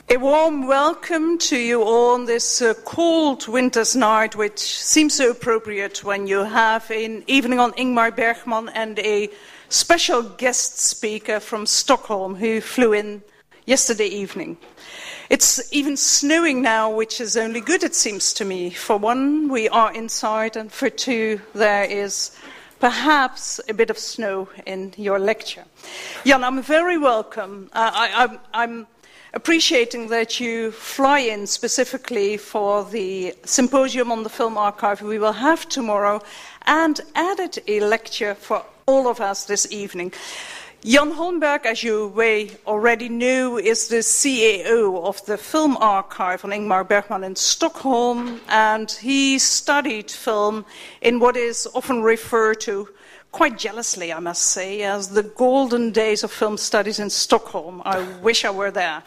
A warm welcome to you all on this cold winter's night, which seems so appropriate when you have an evening on Ingmar Bergman and a special guest speaker from Stockholm who flew in yesterday evening. It's even snowing now, which is only good, it seems to me. For one, we are inside, and for two, there is perhaps a bit of snow in your lecture. Jan, I'm very welcome. I'm appreciating that you fly in specifically for the symposium on the film archive we will have tomorrow and added a lecture for all of us this evening. Jan Holmberg, as you may already know, is the CAO of the film archive on Ingmar Bergman in Stockholm, and he studied film in what is often referred to, quite jealously I must say, as the golden days of film studies in Stockholm. I wish I were there.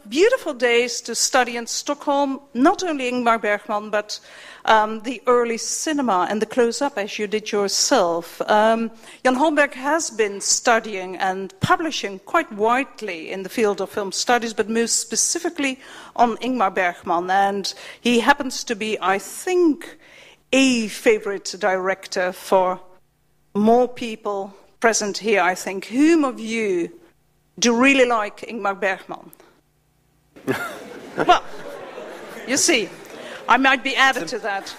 Beautiful days to study in Stockholm, not only Ingmar Bergman, but the early cinema and the close-up, as you did yourself. Jan Holmberg has been studying and publishing quite widely in the field of film studies, but most specifically on Ingmar Bergman. And he happens to be, I think, a favorite director for more people present here, I think. Whom of you do really like Ingmar Bergman? Well, you see, I might be added to that.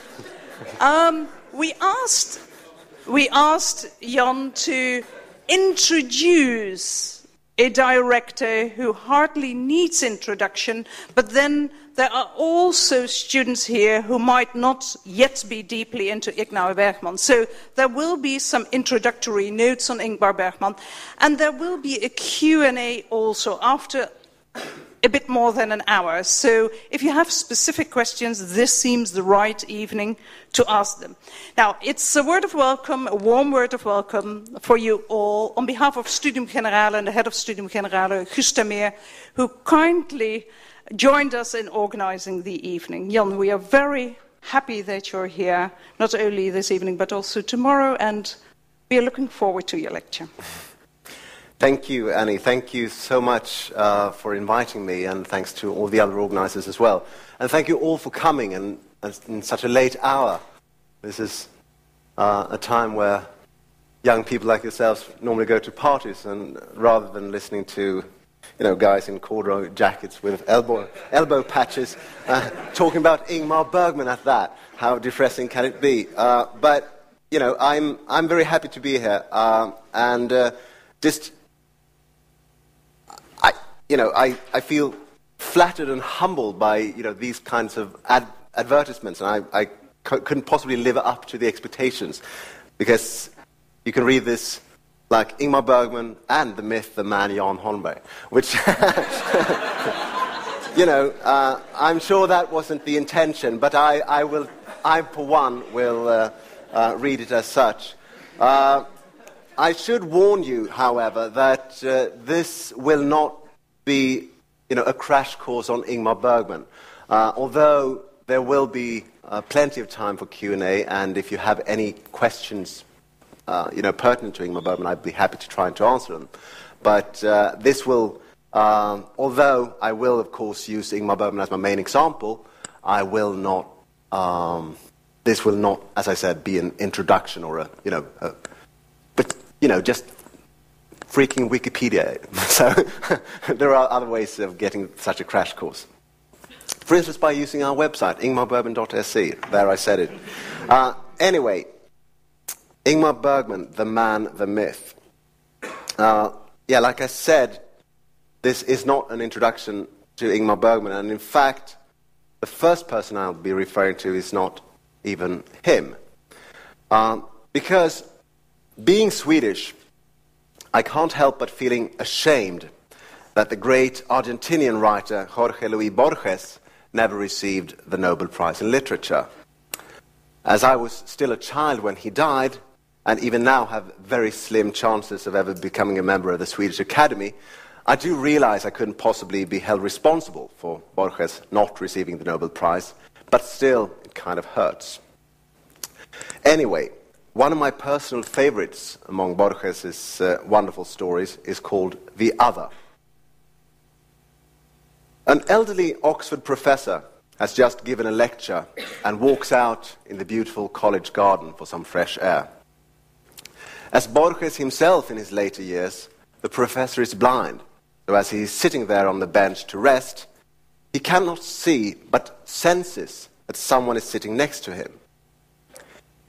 We asked Jan to introduce a director who hardly needs introduction, but then there are also students here who might not yet be deeply into Ingmar Bergman. So there will be some introductory notes on Ingmar Bergman, and there will be a Q&A also after a bit more than an hour. So if you have specific questions, this seems the right evening to ask them. Now, it's a word of welcome, a warm word of welcome for you all on behalf of Studium Generale and the head of Studium Generale, Gusta Meer, who kindly joined us in organizing the evening. Jan, we are very happy that you're here, not only this evening, but also tomorrow, and we are looking forward to your lecture. Thank you, Annie. Thank you so much for inviting me, and thanks to all the other organizers as well. And thank you all for coming in such a late hour. This is a time where young people like yourselves normally go to parties, and rather than listening to guys in corduroy jackets with elbow patches talking about Ingmar Bergman at that. How depressing can it be? But I'm very happy to be here, and I feel flattered and humbled by these kinds of advertisements, and I couldn't possibly live up to the expectations, because you can read this like Ingmar Bergman and the myth, the man Jan Holmberg, which I'm sure that wasn't the intention, but I for one will read it as such. I should warn you, however, that this will not be a crash course on Ingmar Bergman, although there will be plenty of time for Q&A, and if you have any questions pertinent to Ingmar Bergman, I'd be happy to try and to answer them. But this will, although I will of course use Ingmar Bergman as my main example, I will not. This will not, as I said, be an introduction or just freaking Wikipedia. So there are other ways of getting such a crash course. For instance, by using our website, ingmarbergman.se. There I said it. Anyway, Ingmar Bergman, the man, the myth. Like I said, this is not an introduction to Ingmar Bergman, and in fact, the first person I'll be referring to is not even him. Because being Swedish, I can't help but feeling ashamed that the great Argentinian writer Jorge Luis Borges never received the Nobel Prize in Literature. As I was still a child when he died, and even now have very slim chances of ever becoming a member of the Swedish Academy, I do realize I couldn't possibly be held responsible for Borges not receiving the Nobel Prize, but still, it kind of hurts. Anyway, one of my personal favorites among Borges' wonderful stories is called The Other. An elderly Oxford professor has just given a lecture and walks out in the beautiful college garden for some fresh air. As Borges himself in his later years, the professor is blind, so as he is sitting there on the bench to rest, he cannot see but senses that someone is sitting next to him.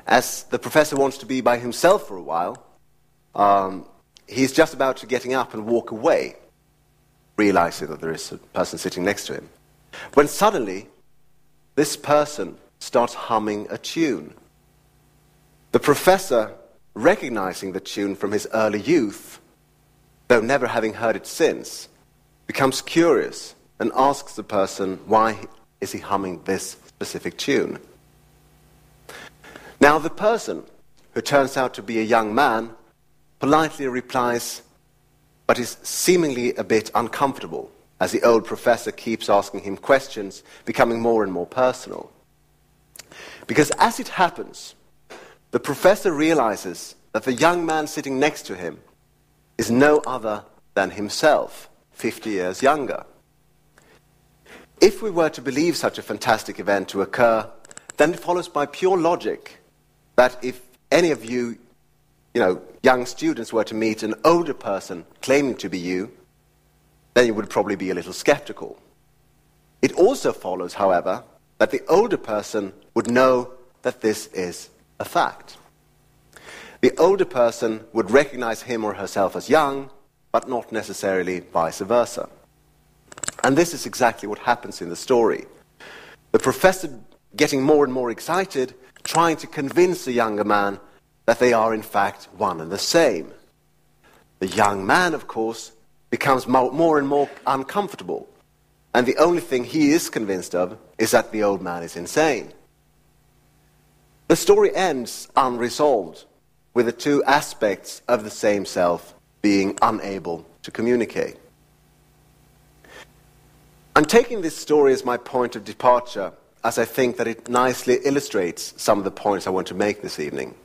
As the professor wants to be by himself for a while, he's just about to getting up and walk away, realizing that there is a person sitting next to him, when suddenly this person starts humming a tune. The professor, recognizing the tune from his early youth, though never having heard it since, becomes curious and asks the person why is he humming this specific tune. Now the person, who turns out to be a young man, politely replies, but is seemingly a bit uncomfortable as the old professor keeps asking him questions, becoming more and more personal. Because as it happens, the professor realizes that the young man sitting next to him is no other than himself, 50 years younger. If we were to believe such a fantastic event to occur, then it follows by pure logic that if any of you, young students were to meet an older person claiming to be you, then you would probably be a little skeptical. It also follows, however, that the older person would know that this is a fact. The older person would recognize him or herself as young, but not necessarily vice versa. And this is exactly what happens in the story. The professor getting more and more excited, trying to convince the younger man that they are in fact one and the same. The young man, of course, becomes more and more uncomfortable, and the only thing he is convinced of is that the old man is insane. The story ends unresolved, with the two aspects of the same self being unable to communicate. I'm taking this story as my point of departure, as I think that it nicely illustrates some of the points I want to make this evening,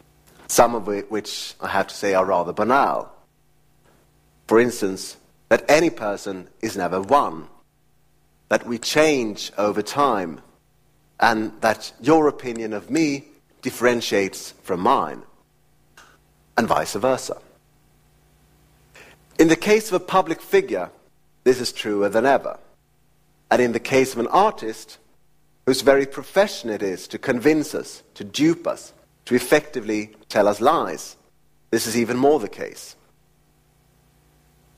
some of which I have to say are rather banal. For instance, that any person is never one, that we change over time, and that your opinion of me differentiates from mine, and vice versa. In the case of a public figure, this is truer than ever. And in the case of an artist, whose very profession it is to convince us, to dupe us, to effectively tell us lies, this is even more the case.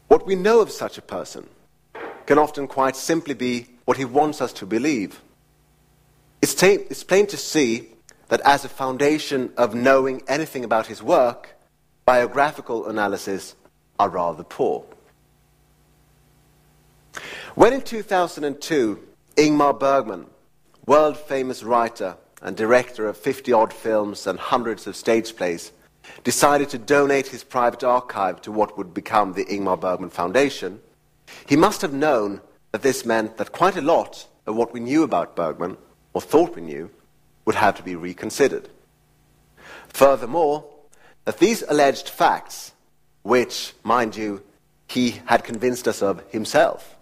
What we know of such a person can often quite simply be what he wants us to believe. It's plain to see that as a foundation of knowing anything about his work, biographical analysis are rather poor. When in 2002, Ingmar Bergman, world-famous writer and director of 50-odd films and hundreds of stage plays, decided to donate his private archive to what would become the Ingmar Bergman Foundation, he must have known that this meant that quite a lot of what we knew about Bergman, or thought we knew, would have to be reconsidered. Furthermore, that these alleged facts, which, mind you, he had convinced us of himself,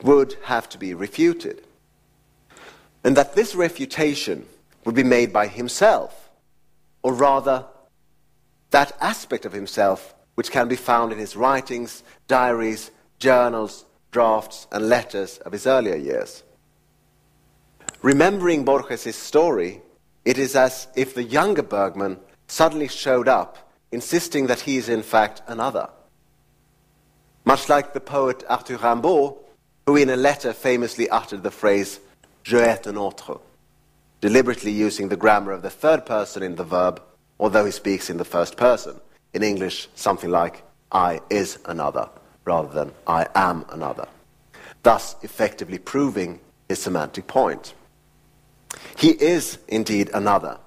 would have to be refuted. And that this refutation would be made by himself, or rather, that aspect of himself which can be found in his writings, diaries, journals, drafts, and letters of his earlier years. Remembering Borges' story, it is as if the younger Bergman suddenly showed up, insisting that he is in fact another. Much like the poet Arthur Rimbaud, who in a letter famously uttered the phrase "je est un autre," deliberately using the grammar of the third person in the verb, although he speaks in the first person. In English, something like "I is another," rather than "I am another," thus effectively proving his semantic point. He is indeed another,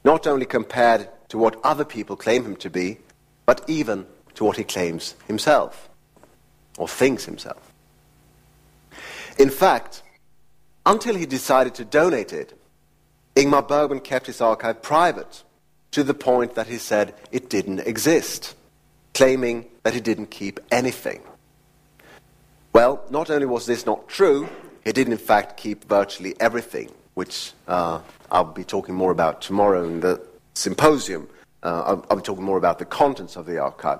not only compared to what other people claim him to be, but even to what he claims himself, or thinks himself. In fact, until he decided to donate it, Ingmar Bergman kept his archive private, to the point that he said it didn't exist, claiming that he didn't keep anything. Well, not only was this not true, he did in fact keep virtually everything, which I'll be talking more about tomorrow in the symposium. I'll be talking more about the contents of the archive.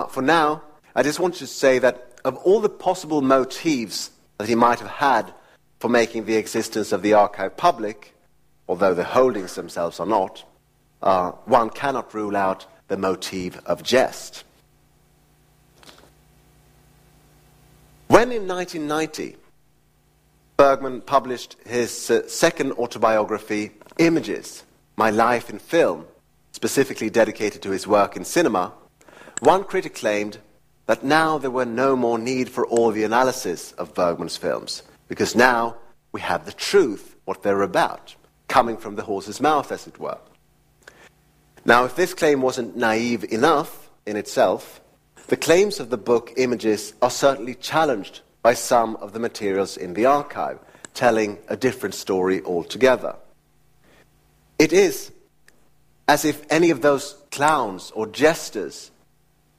For now, I just want to say that of all the possible motives that he might have had for making the existence of the archive public, although the holdings themselves are not, one cannot rule out the motive of jest. When in 1990, Bergman published his second autobiography, Images, My Life in Film, specifically dedicated to his work in cinema, one critic claimed that now there were no more need for all the analysis of Bergman's films, because now we have the truth, what they're about, coming from the horse's mouth, as it were. Now, if this claim wasn't naive enough in itself, the claims of the book Images are certainly challenged by some of the materials in the archive, telling a different story altogether. It is as if any of those clowns or jesters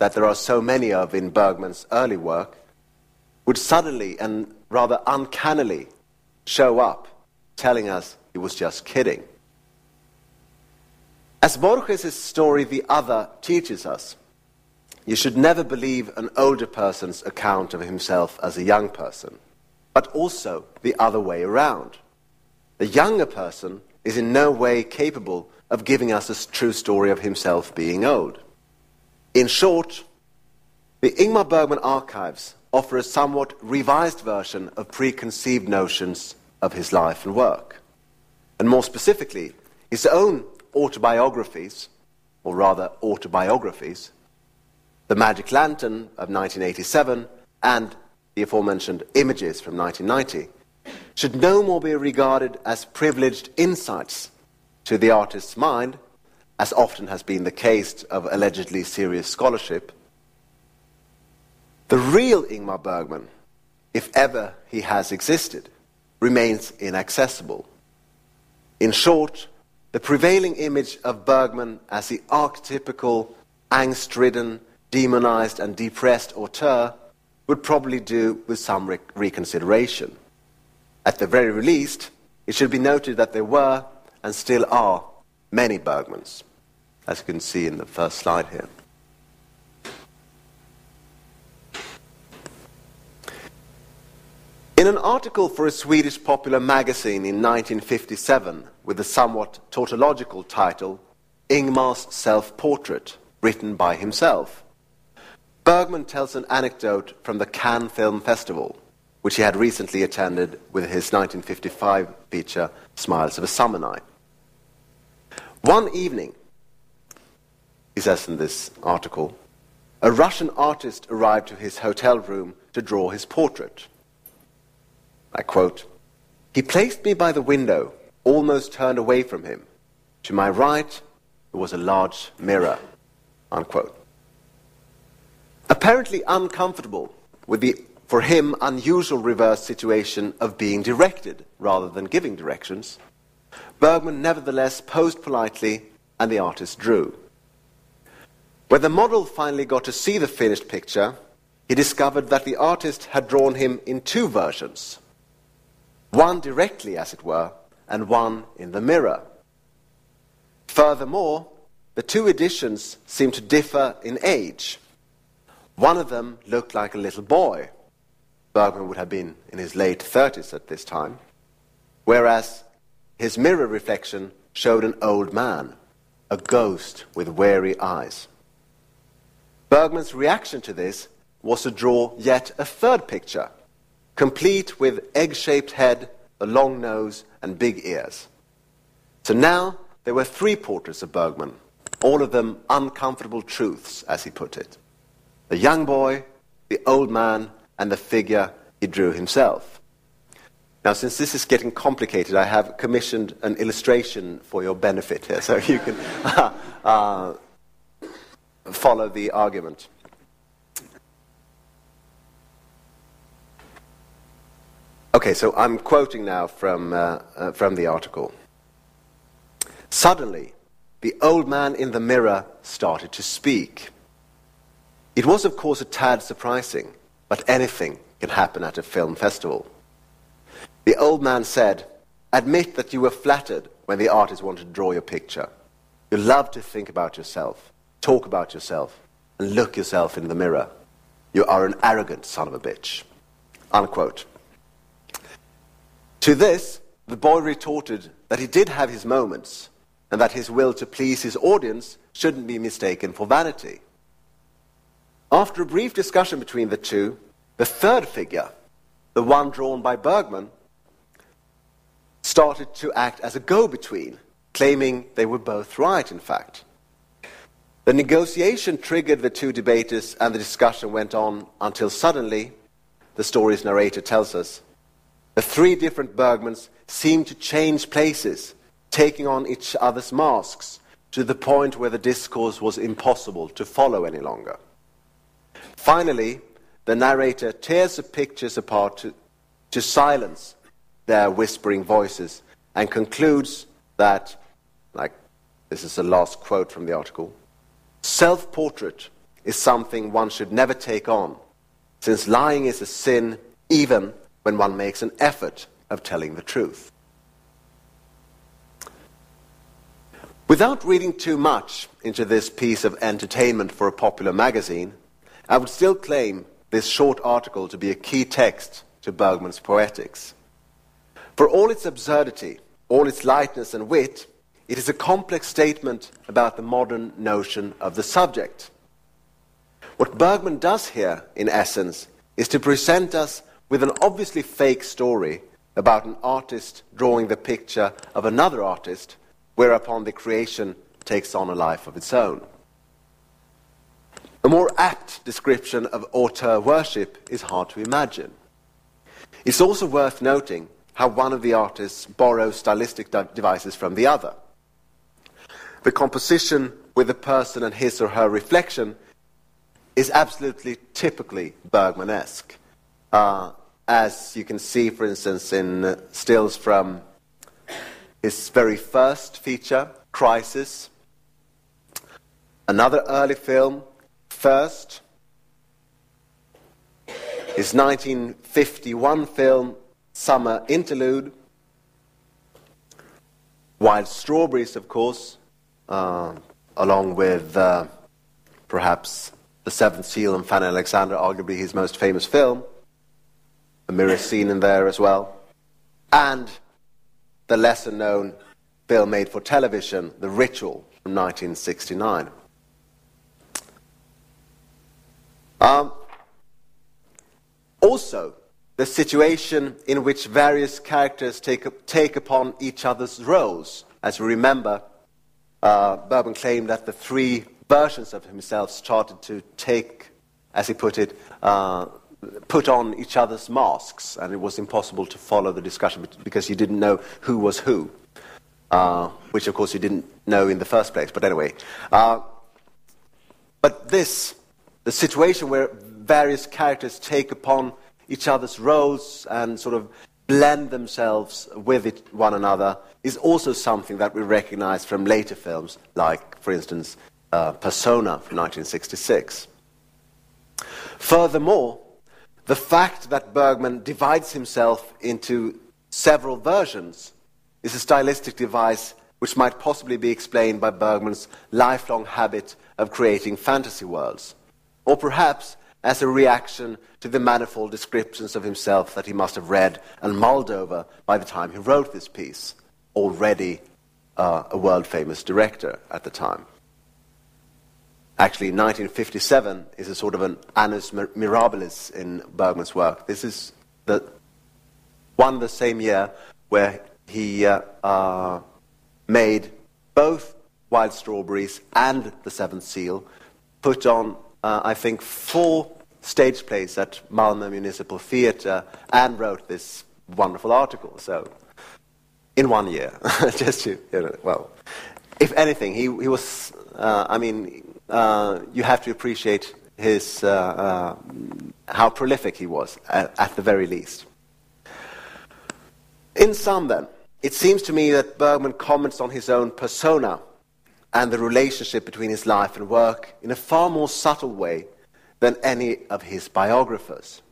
that there are so many of in Bergman's early work would suddenly and rather uncannily show up, telling us he was just kidding. As Borges' story The Other teaches us, you should never believe an older person's account of himself as a young person, but also the other way around. The younger person is in no way capable of giving us a true story of himself being old. In short, the Ingmar Bergman archives offer a somewhat revised version of preconceived notions of his life and work. And more specifically, his own autobiographies, or rather autobiographies, The Magic Lantern of 1987 and the aforementioned Images from 1990, should no more be regarded as privileged insights to the artist's mind, as often has been the case of allegedly serious scholarship. The real Ingmar Bergman, if ever he has existed, remains inaccessible. In short, the prevailing image of Bergman as the archetypical, angst-ridden, demonized and depressed auteur would probably do with some reconsideration. At the very least, it should be noted that there were, and still are, many Bergmans, as you can see in the first slide here. In an article for a Swedish popular magazine in 1957 with the somewhat tautological title, Ingmar's Self-Portrait, written by himself, Bergman tells an anecdote from the Cannes Film Festival, which he had recently attended with his 1955 feature, Smiles of a Summer Night. One evening, he says in this article, a Russian artist arrived to his hotel room to draw his portrait. I quote, "He placed me by the window, almost turned away from him. To my right, there was a large mirror," unquote. Apparently uncomfortable with the, for him, unusual reverse situation of being directed rather than giving directions, Bergman nevertheless posed politely and the artist drew. When the model finally got to see the finished picture, he discovered that the artist had drawn him in two versions. One directly, as it were, and one in the mirror. Furthermore, the two editions seemed to differ in age. One of them looked like a little boy. Bergman would have been in his late 30s at this time, whereas his mirror reflection showed an old man, a ghost with weary eyes. Bergman's reaction to this was to draw yet a third picture, complete with egg-shaped head, a long nose, and big ears. So now there were three portraits of Bergman, all of them uncomfortable truths, as he put it. The young boy, the old man, and the figure he drew himself. Now, since this is getting complicated, I have commissioned an illustration for your benefit here, so you can follow the argument. Okay, so I'm quoting now from the article. Suddenly, the old man in the mirror started to speak. It was, of course, a tad surprising, but anything can happen at a film festival. The old man said, "Admit that you were flattered when the artist wanted to draw your picture. You love to think about yourself, talk about yourself, and look yourself in the mirror. You are an arrogant son of a bitch." Unquote. To this, the boy retorted that he did have his moments, and that his will to please his audience shouldn't be mistaken for vanity. After a brief discussion between the two, the third figure, the one drawn by Bergman, started to act as a go-between, claiming they were both right, in fact. The negotiation triggered the two debaters, and the discussion went on until suddenly, the story's narrator tells us, the three different Bergmans seemed to change places, taking on each other's masks, to the point where the discourse was impossible to follow any longer. Finally, the narrator tears the pictures apart to silence their whispering voices, and concludes that, this is the last quote from the article, "Self-portrait is something one should never take on, since lying is a sin even when one makes an effort of telling the truth." Without reading too much into this piece of entertainment for a popular magazine, I would still claim this short article to be a key text to Bergman's poetics. For all its absurdity, all its lightness and wit, it is a complex statement about the modern notion of the subject. What Bergman does here, in essence, is to present us with an obviously fake story about an artist drawing the picture of another artist, whereupon the creation takes on a life of its own. A more apt description of auteur worship is hard to imagine. It's also worth noting how one of the artists borrows stylistic devices from the other. The composition with the person and his or her reflection is absolutely typically Bergman-esque. As you can see, for instance, in stills from his very first feature, Crisis. Another early film, First. His 1951 film, Summer Interlude. Wild Strawberries, of course, along with perhaps The Seventh Seal and Fanny Alexander, arguably his most famous film. A mirror scene in there as well. And the lesser-known film made for television, The Ritual, from 1969. Also, the situation in which various characters take upon each other's roles. As we remember, Bergman claimed that the three versions of himself started to take, as he put it, put on each other's masks, and it was impossible to follow the discussion because you didn't know who was who, which of course you didn't know in the first place. But anyway, but the situation where various characters take upon each other's roles and sort of blend themselves with one another is also something that we recognize from later films, like, for instance, Persona from 1966. Furthermore, the fact that Bergman divides himself into several versions is a stylistic device which might possibly be explained by Bergman's lifelong habit of creating fantasy worlds, or perhaps as a reaction to the manifold descriptions of himself that he must have read and mulled over by the time he wrote this piece, already a world-famous director at the time. Actually, 1957 is a sort of an annus mirabilis in Bergman's work. This is the same year where he made both Wild Strawberries and The Seventh Seal, put on, I think, 4 stage plays at Malmö Municipal Theatre, and wrote this wonderful article. So, in 1 year, just to, well, if anything, he was, you have to appreciate his, how prolific he was, at the very least. In sum, then, it seems to me that Bergman comments on his own persona and the relationship between his life and work in a far more subtle way than any of his biographers.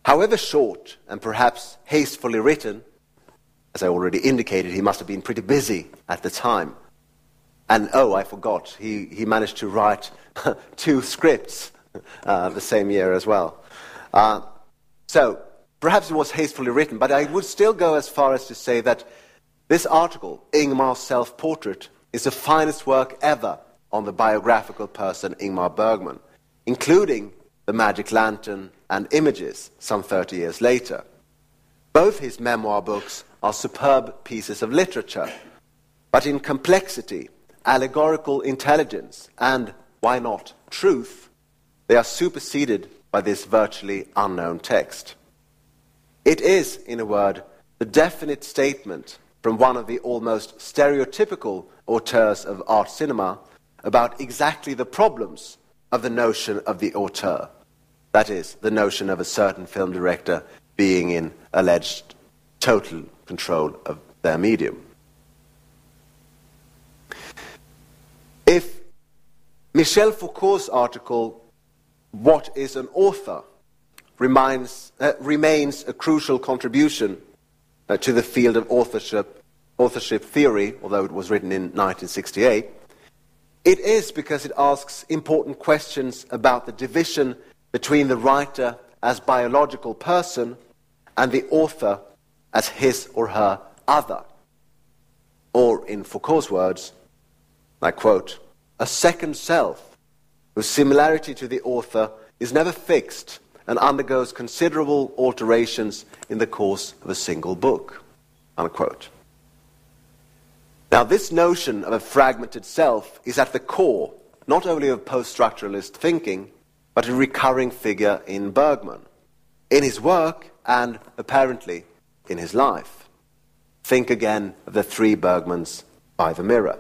However short and perhaps hastily written, as I already indicated, he must have been pretty busy at the time. And, I forgot, he managed to write 2 scripts the same year as well. So, perhaps it was hastily written, but I would still go as far as to say that this article, Ingmar's Self-Portrait, is the finest work ever on the biographical person Ingmar Bergman, including The Magic Lantern and Images some 30 years later. Both his memoir books are superb pieces of literature, but in complexity, allegorical intelligence, and, why not, truth, they are superseded by this virtually unknown text. It is, in a word, the definite statement from one of the almost stereotypical auteurs of art cinema about exactly the problems of the notion of the auteur. That is, the notion of a certain film director being in alleged total control of their medium. If Michel Foucault's article, What is an Author?, remains a crucial contribution to the field of authorship theory, although it was written in 1968, it is because it asks important questions about the division between the writer as biological person and the author as his or her other. Or, in Foucault's words, I quote, a second self whose similarity to the author is never fixed and undergoes considerable alterations in the course of a single book, unquote. Now, this notion of a fragmented self is at the core not only of post-structuralist thinking, but a recurring figure in Bergman, in his work and, apparently, in his life. Think again of the 3 Bergmans by the mirror.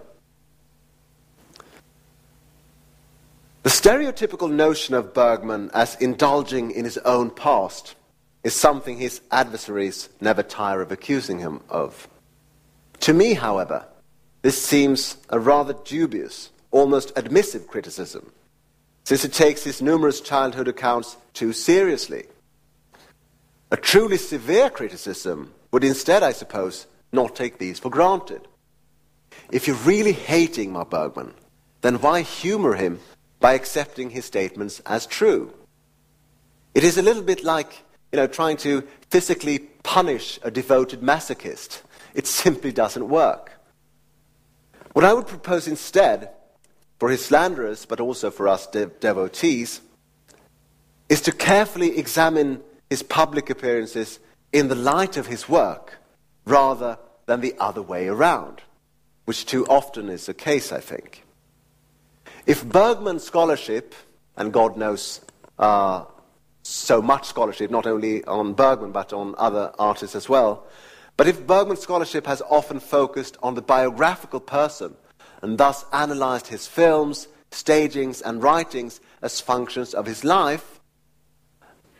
The stereotypical notion of Bergman as indulging in his own past is something his adversaries never tire of accusing him of. To me, however, this seems a rather dubious, almost admissive criticism, since it takes his numerous childhood accounts too seriously. A truly severe criticism would instead, I suppose, not take these for granted. If you really hate Ingmar Bergman, then why humor him by accepting his statements as true? It is a little bit like, trying to physically punish a devoted masochist. It simply doesn't work. What I would propose instead, for his slanderers, but also for us devotees, is to carefully examine his public appearances in the light of his work, rather than the other way around, which too often is the case, I think. If Bergman's scholarship, and God knows so much scholarship, not only on Bergman but on other artists as well, but if Bergman's scholarship has often focused on the biographical person and thus analyzed his films, stagings and writings as functions of his life,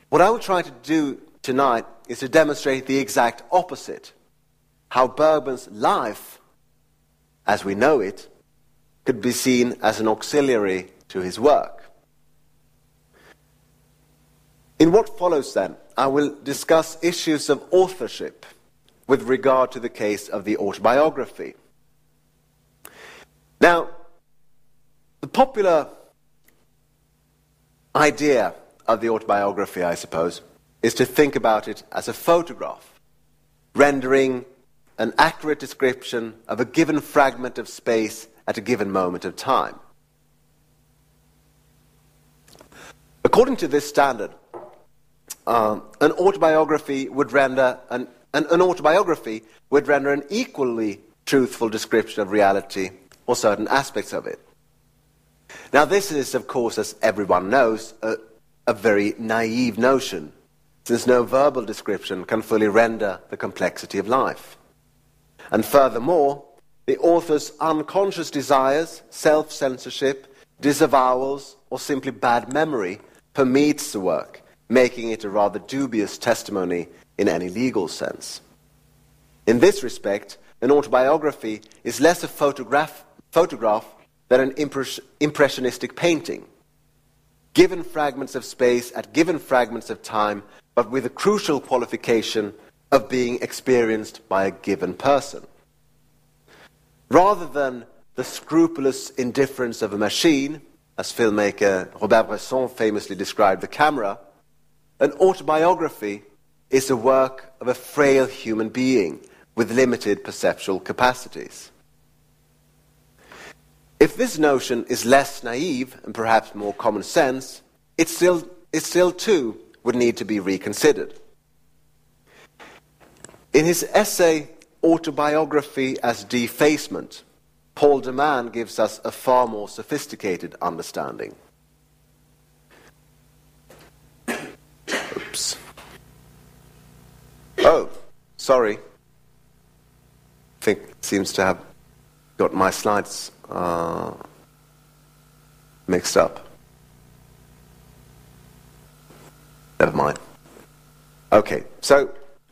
what I will try to do tonight is to demonstrate the exact opposite, how Bergman's life, as we know it, could be seen as an auxiliary to his work. In what follows then, I will discuss issues of authorship with regard to the case of the autobiography. Now, the popular idea of the autobiography, I suppose, is to think about it as a photograph, rendering an accurate description of a given fragment of space at a given moment of time. According to this standard, an autobiography would render an equally truthful description of reality or certain aspects of it. Now, this is, of course, as everyone knows, a very naive notion, since no verbal description can fully render the complexity of life. And furthermore, the author's unconscious desires, self-censorship, disavowals, or simply bad memory permeates the work, making it a rather dubious testimony in any legal sense. In this respect, an autobiography is less a photograph than an impressionistic painting. Given fragments of space at given fragments of time but with the crucial qualification of being experienced by a given person. Rather than the scrupulous indifference of a machine, as filmmaker Robert Bresson famously described the camera, an autobiography is the work of a frail human being with limited perceptual capacities. If this notion is less naive and perhaps more common sense, it still too would need to be reconsidered. In his essay, Autobiography as Defacement, Paul de Man gives us a far more sophisticated understanding. Oops. Oh, sorry. I think it seems to have got my slides mixed up. Never mind. Okay, so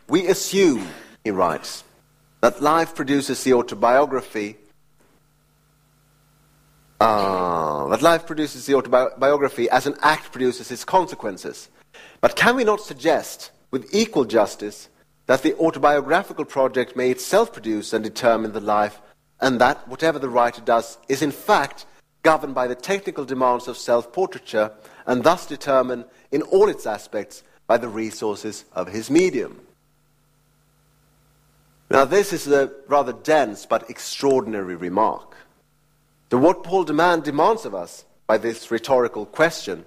we assume, he writes, that life produces the autobiography. That life produces the autobiography as an act produces its consequences. But can we not suggest, with equal justice, that the autobiographical project may itself produce and determine the life, and that whatever the writer does is in fact governed by the technical demands of self-portraiture, and thus determined in all its aspects by the resources of his medium? Now this is a rather dense but extraordinary remark. So what Paul de Man demands of us by this rhetorical question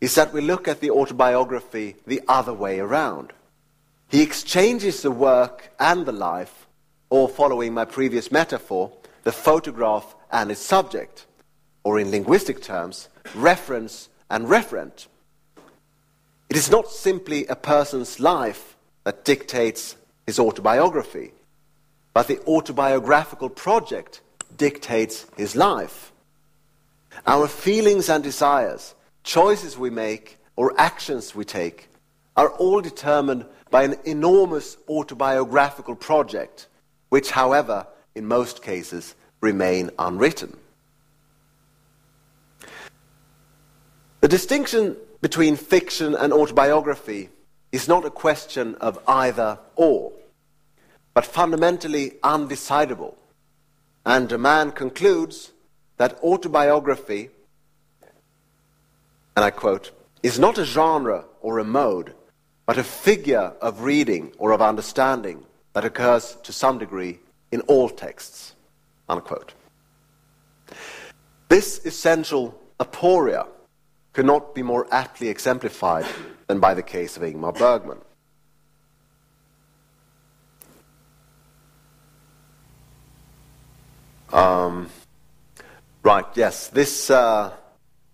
is that we look at the autobiography the other way around. He exchanges the work and the life, or following my previous metaphor, the photograph and its subject, or in linguistic terms, reference and referent. It is not simply a person's life that dictates his autobiography, but the autobiographical project dictates his life. Our feelings and desires, choices we make, or actions we take, are all determined by an enormous autobiographical project, which, however, in most cases, remain unwritten. The distinction between fiction and autobiography is not a question of either or, but fundamentally undecidable. And de Man concludes that autobiography, and I quote, is not a genre or a mode, but a figure of reading or of understanding that occurs to some degree in all texts, unquote. This essential aporia could not be more aptly exemplified than by the case of Ingmar Bergman. Right, yes, this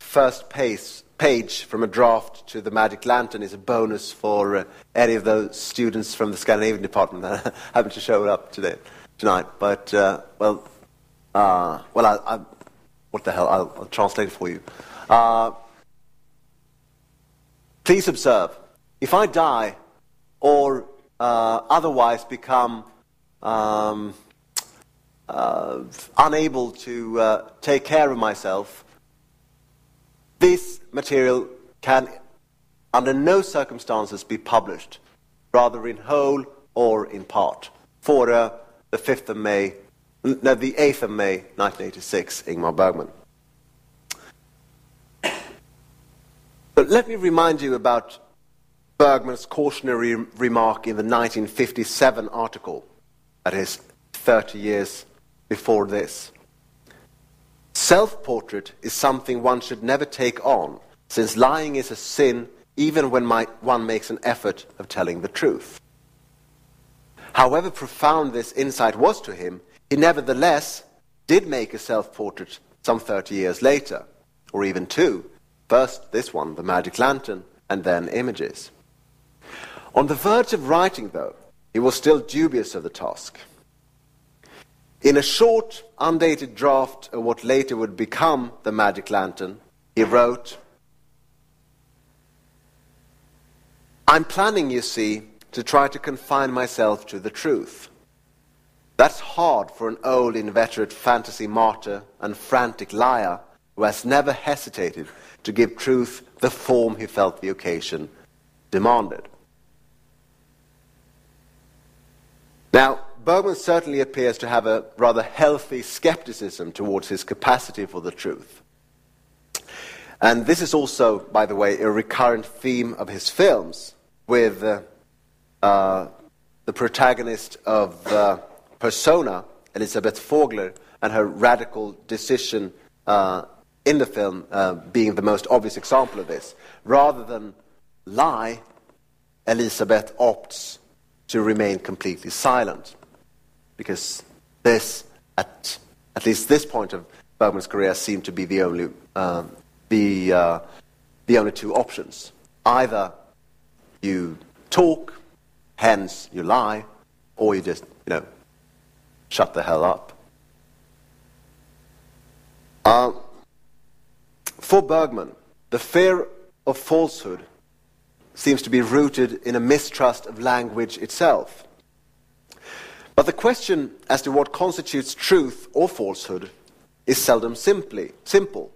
first page from a draft to the Magic Lantern is a bonus for any of those students from the Scandinavian department that happen to show up tonight. But, what the hell, I'll translate it for you. Please observe, if I die or otherwise become unable to take care of myself, this material can under no circumstances be published, rather in whole or in part, for the 8th of May, 1986, Ingmar Bergman. But let me remind you about Bergman's cautionary remark in the 1957 article, that is 30 years before this. Self-portrait is something one should never take on, since lying is a sin even when one makes an effort of telling the truth. However profound this insight was to him, he nevertheless did make a self-portrait some 30 years later, or even two. First this one, the Magic Lantern, and then Images. On the verge of writing, though, he was still dubious of the task. In a short, undated draft of what later would become the Magic Lantern, he wrote, "I'm planning, you see, to try to confine myself to the truth. That's hard for an old, inveterate fantasy martyr and frantic liar who has never hesitated to give truth the form he felt the occasion demanded." Now, Bergman certainly appears to have a rather healthy skepticism towards his capacity for the truth. And this is also, by the way, a recurrent theme of his films, with the protagonist of Persona, Elisabeth Vogler, and her radical decision in the film being the most obvious example of this. Rather than lie, Elisabeth opts to remain completely silent, because this, at least this point of Bergman's career, seemed to be the only two options. Either you talk, hence you lie, or you just, shut the hell up. For Bergman, the fear of falsehood seems to be rooted in a mistrust of language itself. But the question as to what constitutes truth or falsehood is seldom simple,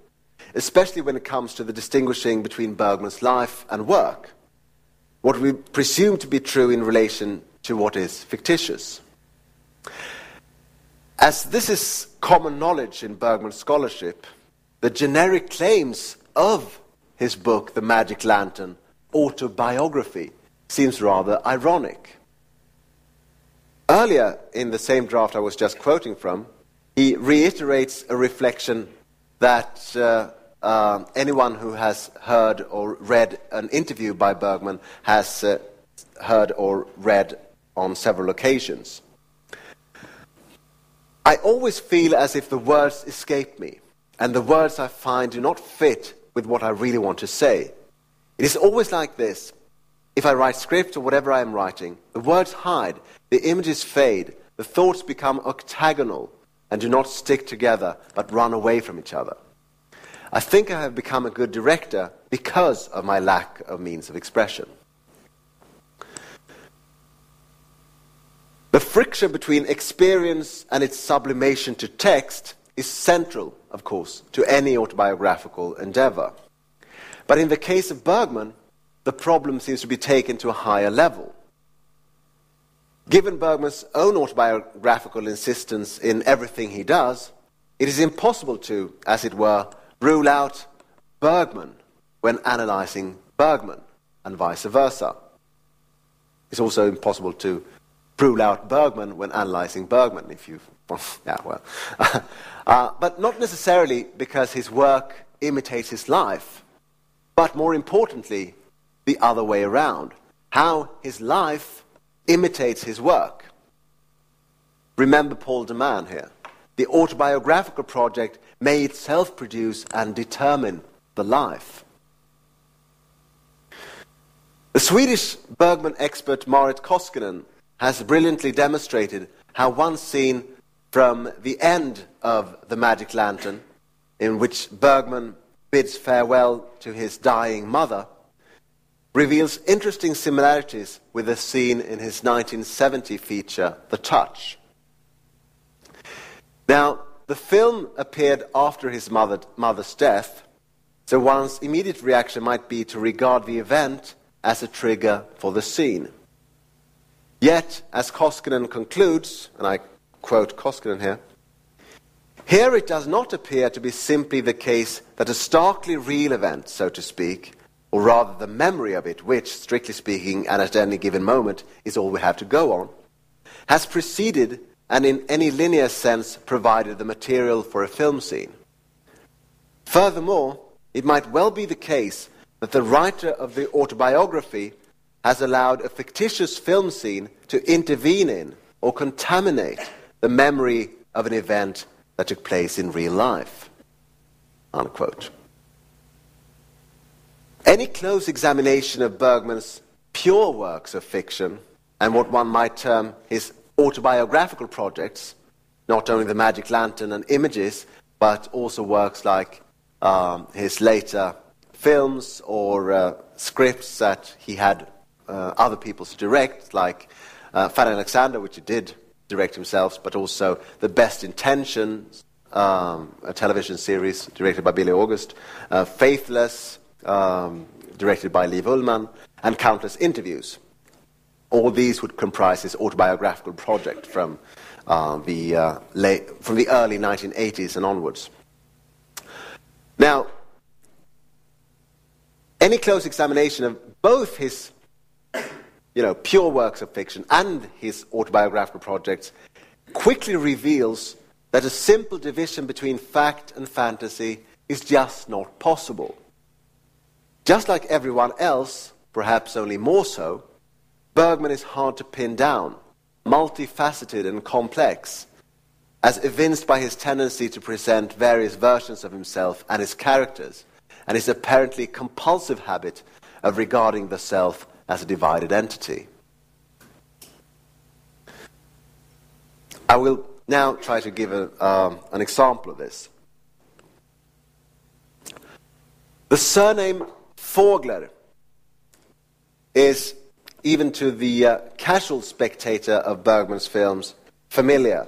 especially when it comes to the distinguishing between Bergman's life and work, what we presume to be true in relation to what is fictitious. As this is common knowledge in Bergman scholarship, the generic claims of his book, The Magic Lantern, Autobiography, seems rather ironic. Earlier, in the same draft I was just quoting from, he reiterates a reflection that anyone who has heard or read an interview by Bergman has heard or read on several occasions. I always feel as if the words escape me, and the words I find do not fit with what I really want to say. It is always like this. If I write script or whatever I am writing, the words hide, the images fade, the thoughts become octagonal and do not stick together but run away from each other. I think I have become a good director because of my lack of means of expression. The friction between experience and its sublimation to text is central, of course, to any autobiographical endeavor. But in the case of Bergman, the problem seems to be taken to a higher level. Given Bergman's own autobiographical insistence in everything he does, it is impossible to, as it were, rule out Bergman when analyzing Bergman, and vice versa. It's also impossible to rule out Bergman when analyzing Bergman, if you... but not necessarily because his work imitates his life, but more importantly, the other way around, how his life imitates his work. Remember Paul de Man here. The autobiographical project may itself produce and determine the life. The Swedish Bergman expert Marit Koskinen has brilliantly demonstrated how one scene from the end of The Magic Lantern, in which Bergman bids farewell to his dying mother, reveals interesting similarities with a scene in his 1970 feature, The Touch. Now, the film appeared after his mother's death, so one's immediate reaction might be to regard the event as a trigger for the scene. Yet, as Koskinen concludes, and I quote Koskinen here it does not appear to be simply the case that a starkly real event, so to speak, or rather the memory of it, which, strictly speaking, and at any given moment, is all we have to go on, has preceded and in any linear sense provided the material for a film scene. Furthermore, it might well be the case that the writer of the autobiography has allowed a fictitious film scene to intervene in or contaminate the memory of an event that took place in real life. Unquote. Any close examination of Bergman's pure works of fiction and what one might term his autobiographical projects, not only The Magic Lantern and Images, but also works like his later films or scripts that he had other people to direct, like Fanny Alexander, which he did direct himself, but also The Best Intentions, a television series directed by Billy August, Faithless, directed by Liv Ullmann, and countless interviews. all these would comprise his autobiographical project from the early 1980s and onwards. Now, any close examination of both his pure works of fiction and his autobiographical projects quickly reveals that a simple division between fact and fantasy is just not possible. Just like everyone else, perhaps only more so, Bergman is hard to pin down, multifaceted and complex, as evinced by his tendency to present various versions of himself and his characters, and his apparently compulsive habit of regarding the self as a divided entity. I will now try to give an example of this. The surname Vogler is, even to the casual spectator of Bergman's films, familiar,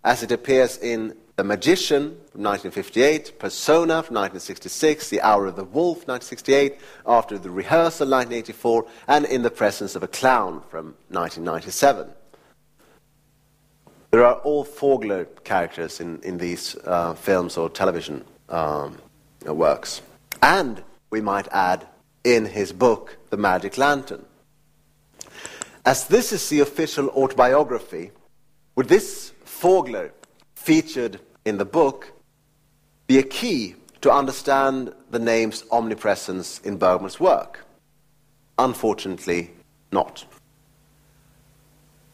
as it appears in The Magician from 1958, Persona from 1966, The Hour of the Wolf 1968, After the Rehearsal 1984, and In the Presence of a Clown from 1997. There are all Vogler characters in these films or television works. And, we might add, in his book, The Magic Lantern. As this is the official autobiography, would this Vogler featured in the book be a key to understand the name's omnipresence in Bergman's work? Unfortunately, not.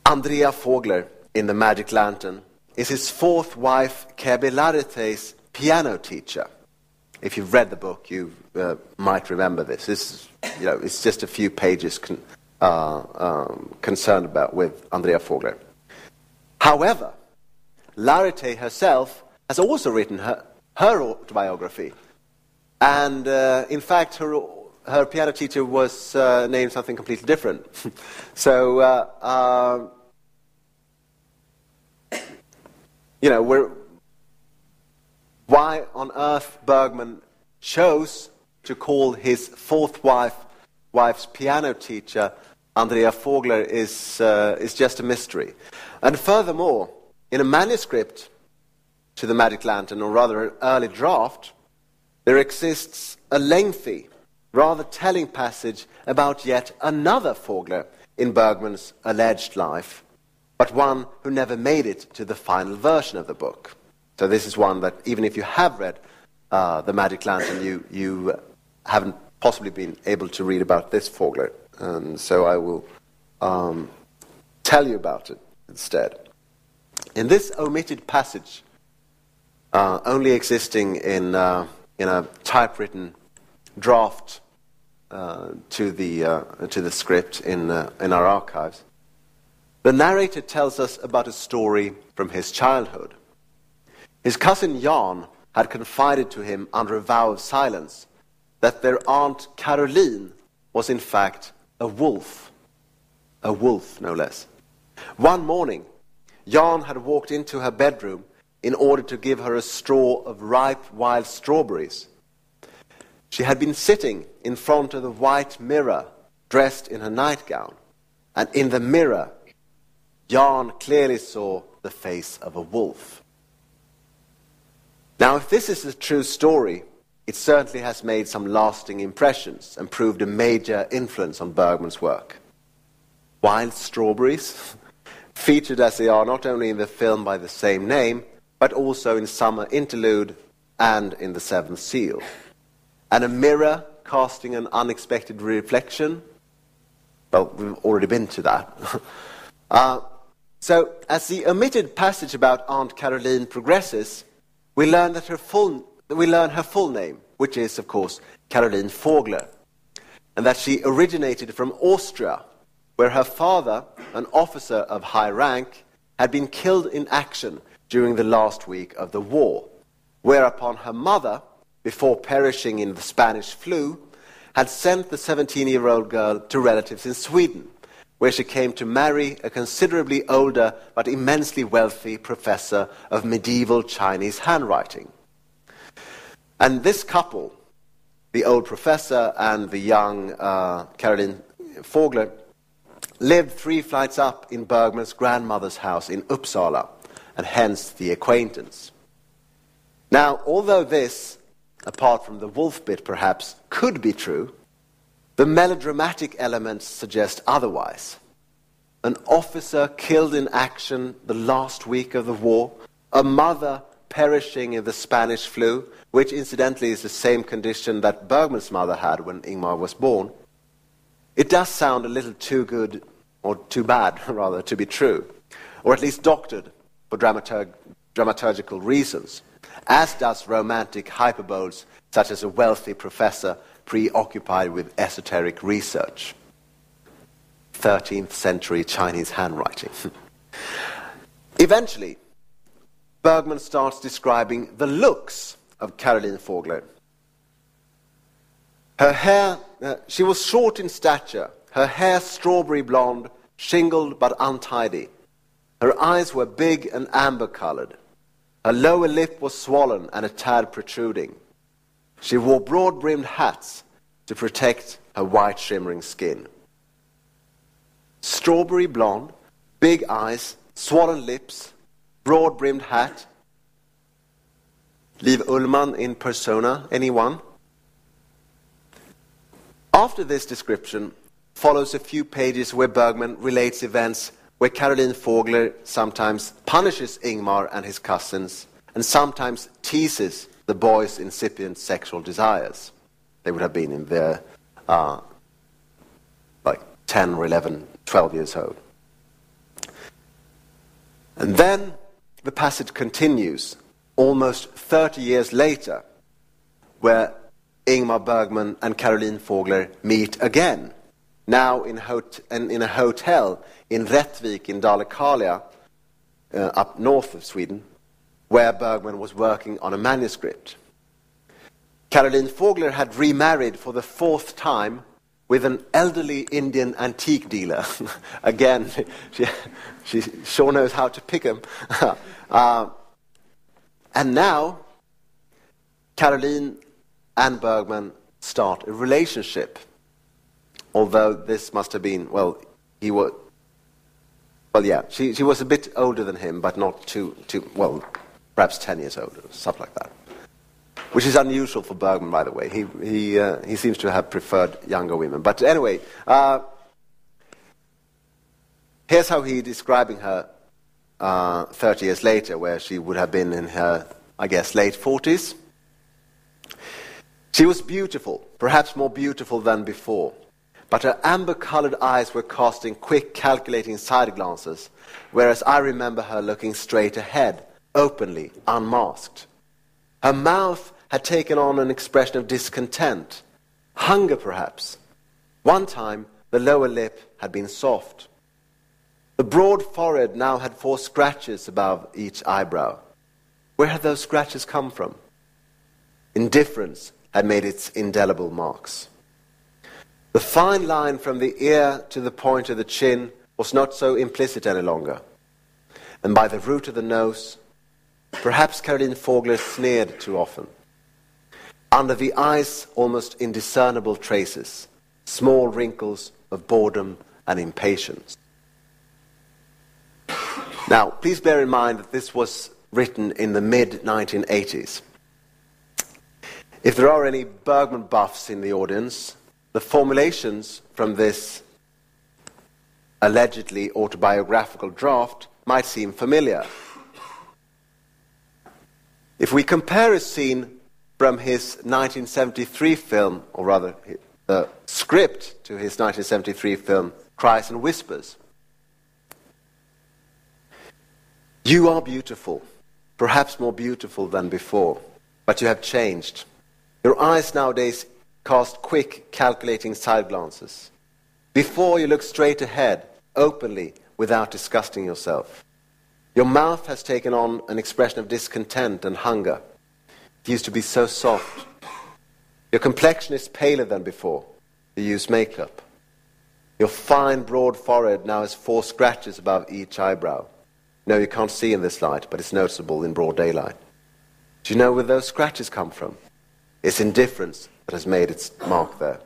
Andrea Vogler in The Magic Lantern is his fourth wife, Käbi Larete's piano teacher. If you've read the book, you might remember this. It's just a few pages concerned about with Andrea Vogler. However, Larete herself has also written her autobiography. And in fact, her piano teacher was named something completely different. So, why on earth Bergman chose to call his fourth wife's piano teacher Andrea Vogler is just a mystery. And furthermore, in a manuscript to The Magic Lantern, or rather an early draft, there exists a lengthy, rather telling passage about yet another Vogler in Bergman's alleged life, but one who never made it to the final version of the book. So this is one that, even if you have read The Magic Lantern, you haven't possibly been able to read about this Vogler. And so I will tell you about it instead. In this omitted passage, only existing in a typewritten draft to the script in our archives, the narrator tells us about a story from his childhood. His cousin Jan had confided to him under a vow of silence that their aunt Caroline was in fact a wolf no less. One morning, Jan had walked into her bedroom in order to give her a straw of ripe wild strawberries. She had been sitting in front of the white mirror, dressed in her nightgown, and in the mirror, Jan clearly saw the face of a wolf. Now, if this is a true story, it certainly has made some lasting impressions and proved a major influence on Bergman's work. Wild strawberries, featured as they are not only in the film by the same name, but also in Summer Interlude and in The Seventh Seal. And a mirror casting an unexpected reflection. Well, we've already been to that. So, as the omitted passage about Aunt Caroline progresses, we learn her full name, which is, of course, Caroline Vogler, and that she originated from Austria, where her father, an officer of high rank, had been killed in action during the last week of the war, whereupon her mother, before perishing in the Spanish flu, had sent the 17-year-old girl to relatives in Sweden, where she came to marry a considerably older but immensely wealthy professor of medieval Chinese handwriting. And this couple, the old professor and the young Caroline Vogler, lived 3 flights up in Bergman's grandmother's house in Uppsala, and hence the acquaintance. Now, although this, apart from the wolf bit perhaps, could be true, the melodramatic elements suggest otherwise. An officer killed in action the last week of the war, a mother perishing in the Spanish flu, which incidentally is the same condition that Bergman's mother had when Ingmar was born. It does sound a little too good, or too bad, rather, to be true, or at least doctored for dramaturgical reasons, as does romantic hyperboles such as a wealthy professor preoccupied with esoteric research. 13th century Chinese handwriting. Eventually, Bergman starts describing the looks of Caroline Vogler. Her hair, she was short in stature, her hair strawberry blonde, shingled but untidy. Her eyes were big and amber-colored. Her lower lip was swollen and a tad protruding. She wore broad-brimmed hats to protect her white shimmering skin. Strawberry blonde, big eyes, swollen lips, broad-brimmed hat. Liv Ullmann in persona, anyone? After this description follows a few pages where Bergman relates events where Caroline Vogler sometimes punishes Ingmar and his cousins and sometimes teases the boys' incipient sexual desires. They would have been in their 10 or 11, 12 years old. And then the passage continues almost 30 years later, where Ingmar Bergman and Caroline Vogler meet again, now in a hotel in Rättvik in Dalecarlia, up north of Sweden, where Bergman was working on a manuscript. Caroline Vogler had remarried for the 4th time with an elderly Indian antique dealer. Again, she sure knows how to pick him. And now, Caroline and Bergman start a relationship. Although this must have been, she was a bit older than him, but not too perhaps 10 years older, stuff like that. Which is unusual for Bergman, by the way. He seems to have preferred younger women. But anyway, here's how he's describing her 30 years later, where she would have been in her, I guess, late 40s. She was beautiful, perhaps more beautiful than before, but her amber-colored eyes were casting quick, calculating side glances, whereas I remember her looking straight ahead, openly, unmasked. Her mouth had taken on an expression of discontent, hunger perhaps. One time, the lower lip had been soft. The broad forehead now had 4 scratches above each eyebrow. Where had those scratches come from? Indifference had made its indelible marks. The fine line from the ear to the point of the chin was not so implicit any longer. And by the root of the nose, perhaps Caroline Vogler sneered too often. Under the eyes, almost indiscernible traces, small wrinkles of boredom and impatience. Now, please bear in mind that this was written in the mid-1980s. If there are any Bergman buffs in the audience, the formulations from this allegedly autobiographical draft might seem familiar. If we compare a scene from his 1973 film, or rather the script to his 1973 film, Cries and Whispers. You are beautiful, perhaps more beautiful than before, but you have changed. Your eyes nowadays cast quick, calculating side glances. Before you look straight ahead, openly, without disgusting yourself. Your mouth has taken on an expression of discontent and hunger. It used to be so soft. Your complexion is paler than before. You use makeup. Your fine, broad forehead now has 4 scratches above each eyebrow. No, you can't see in this light, but it's noticeable in broad daylight. Do you know where those scratches come from? It's indifference that has made its mark there.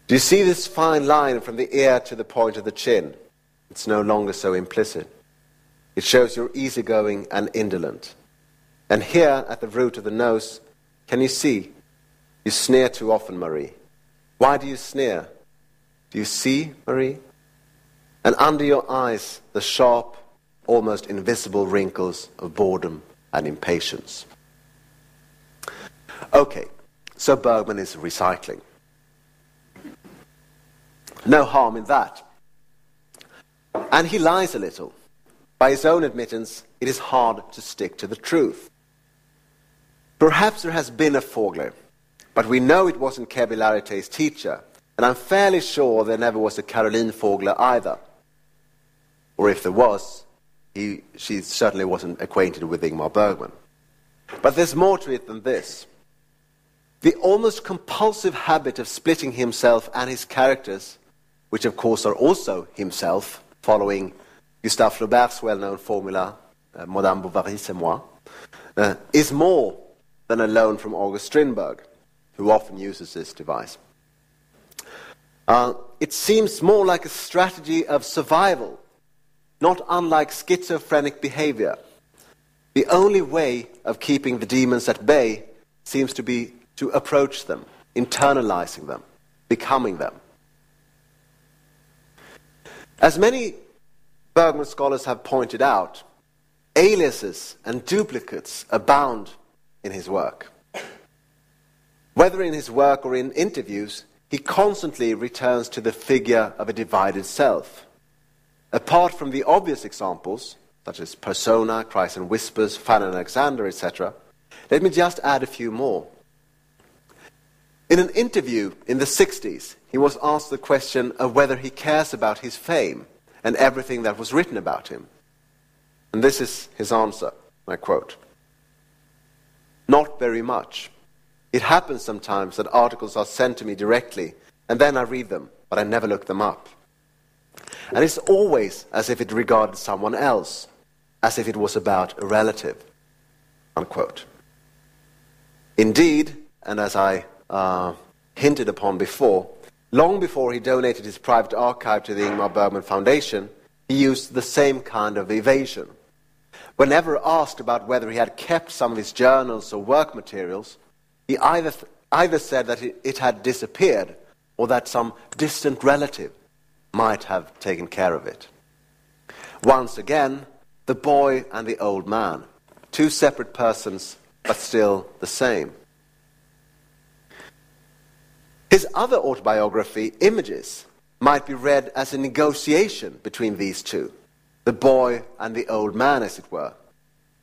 Do you see this fine line from the ear to the point of the chin? It's no longer so implicit. It shows you're easygoing and indolent. And here, at the root of the nose, can you see? You sneer too often, Marie. Why do you sneer? Do you see, Marie? And under your eyes, the sharp, almost invisible wrinkles of boredom and impatience. Okay, so Bergman is recycling. No harm in that. And he lies a little. By his own admittance, it is hard to stick to the truth. Perhaps there has been a Vogler, but we know it wasn't Kebi Larité's teacher, and I'm fairly sure there never was a Caroline Vogler either. Or if there was, she certainly wasn't acquainted with Ingmar Bergman. But there's more to it than this. The almost compulsive habit of splitting himself and his characters, which of course are also himself, following Gustave Flaubert's well-known formula, Madame Bovary, c'est moi, is more than a loan from August Strindberg, who often uses this device. It seems more like a strategy of survival, not unlike schizophrenic behavior. The only way of keeping the demons at bay seems to be to approach them, internalizing them, becoming them. As many Bergman scholars have pointed out, aliases and duplicates abound in his work. Whether in his work or in interviews, he constantly returns to the figure of a divided self. Apart from the obvious examples, such as Persona, Cries and Whispers, Fan and Alexander, etc., let me just add a few more. In an interview in the 60s, he was asked the question of whether he cares about his fame and everything that was written about him. And this is his answer, I quote, "Not very much. It happens sometimes that articles are sent to me directly, and then I read them, but I never look them up. And it's always as if it regarded someone else, as if it was about a relative," unquote. Indeed, and as I hinted upon before, long before he donated his private archive to the Ingmar Bergman Foundation, he used the same kind of evasion. Whenever asked about whether he had kept some of his journals or work materials, he either said that it had disappeared or that some distant relative might have taken care of it. Once again, the boy and the old man, two separate persons, but still the same. His other autobiography, Images, might be read as a negotiation between these two, the boy and the old man, as it were.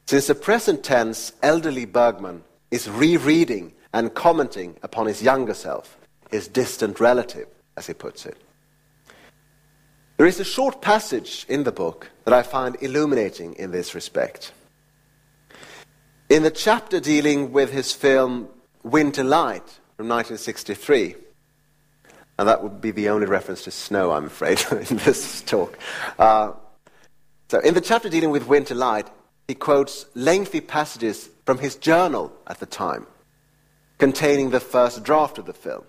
Since the present tense, elderly Bergman is rereading and commenting upon his younger self, his distant relative, as he puts it. There is a short passage in the book that I find illuminating in this respect. In the chapter dealing with his film Winter Light from 1963, and that would be the only reference to snow, I'm afraid, in this talk. So in the chapter dealing with Winter Light, he quotes lengthy passages from his journal at the time, containing the first draft of the film.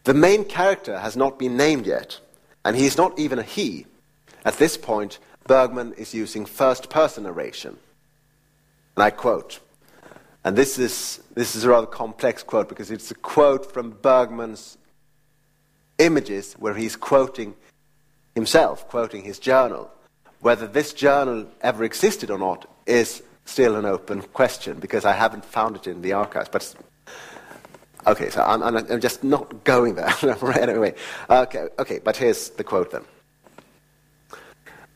The main character has not been named yet, and he is not even a he. At this point, Bergman is using first-person narration. And I quote, and this is a rather complex quote because it's a quote from Bergman's Images where he's quoting himself, quoting his journal. Whether this journal ever existed or not is still an open question because I haven't found it in the archives. But okay, so I'm just not going there. Anyway, okay, but here's the quote then.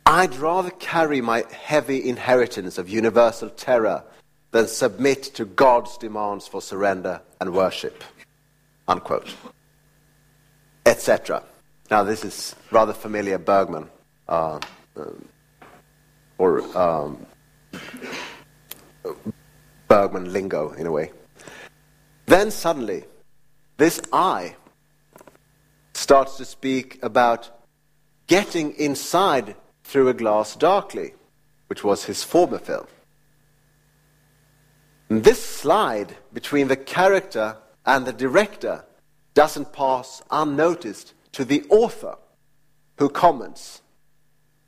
"I'd rather carry my heavy inheritance of universal terror than submit to God's demands for surrender and worship," unquote, etc. Now this is rather familiar Bergman, Bergman lingo in a way. Then suddenly, this I starts to speak about getting inside through a glass darkly, which was his former film. And this slide between the character and the director doesn't pass unnoticed to the author, who comments.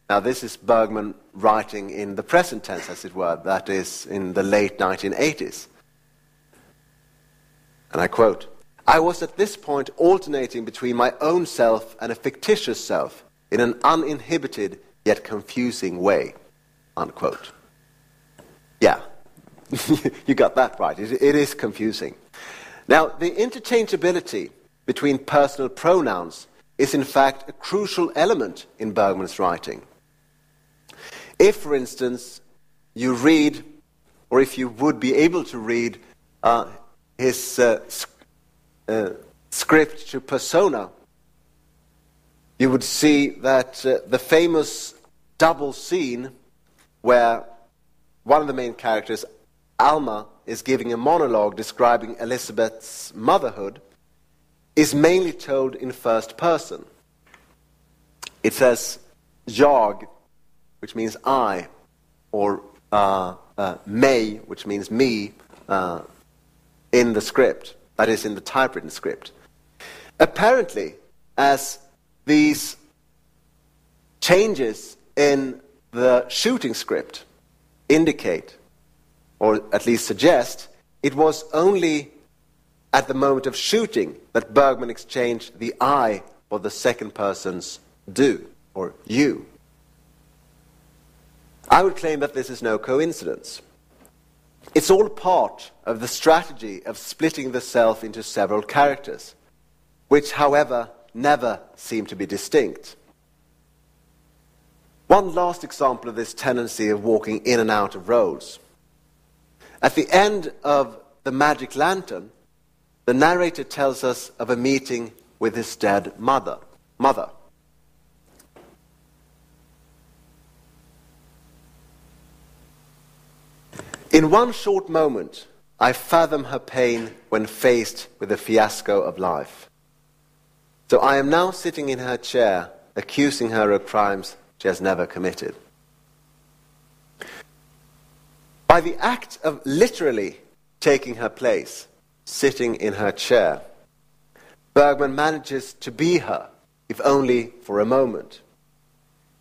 Now, this is Bergman writing in the present tense, as it were, that is, in the late 1980s. And I quote, "I was at this point alternating between my own self and a fictitious self in an uninhibited yet confusing way," unquote. Yeah, you got that right. It is confusing. Now, the interchangeability between personal pronouns is in fact a crucial element in Bergman's writing. If, for instance, you read, or if you would be able to read his script to Persona, you would see that the famous double scene where one of the main characters, Alma, is giving a monologue describing Elizabeth's motherhood, is mainly told in first person. It says jag, which means I, or mig, which means me, in the script, that is, in the typewritten script. Apparently, as these changes in the shooting script indicate, or at least suggest, it was only at the moment of shooting that Bergman exchanged the I for the second person's do, or you. I would claim that this is no coincidence. It's all part of the strategy of splitting the self into several characters, which, however, never seem to be distinct. One last example of this tendency of walking in and out of roles. At the end of The Magic Lantern, the narrator tells us of a meeting with his dead mother. In one short moment, I fathom her pain when faced with the fiasco of life. So I am now sitting in her chair, accusing her of crimes she has never committed. By the act of literally taking her place, sitting in her chair, Bergman manages to be her, if only for a moment.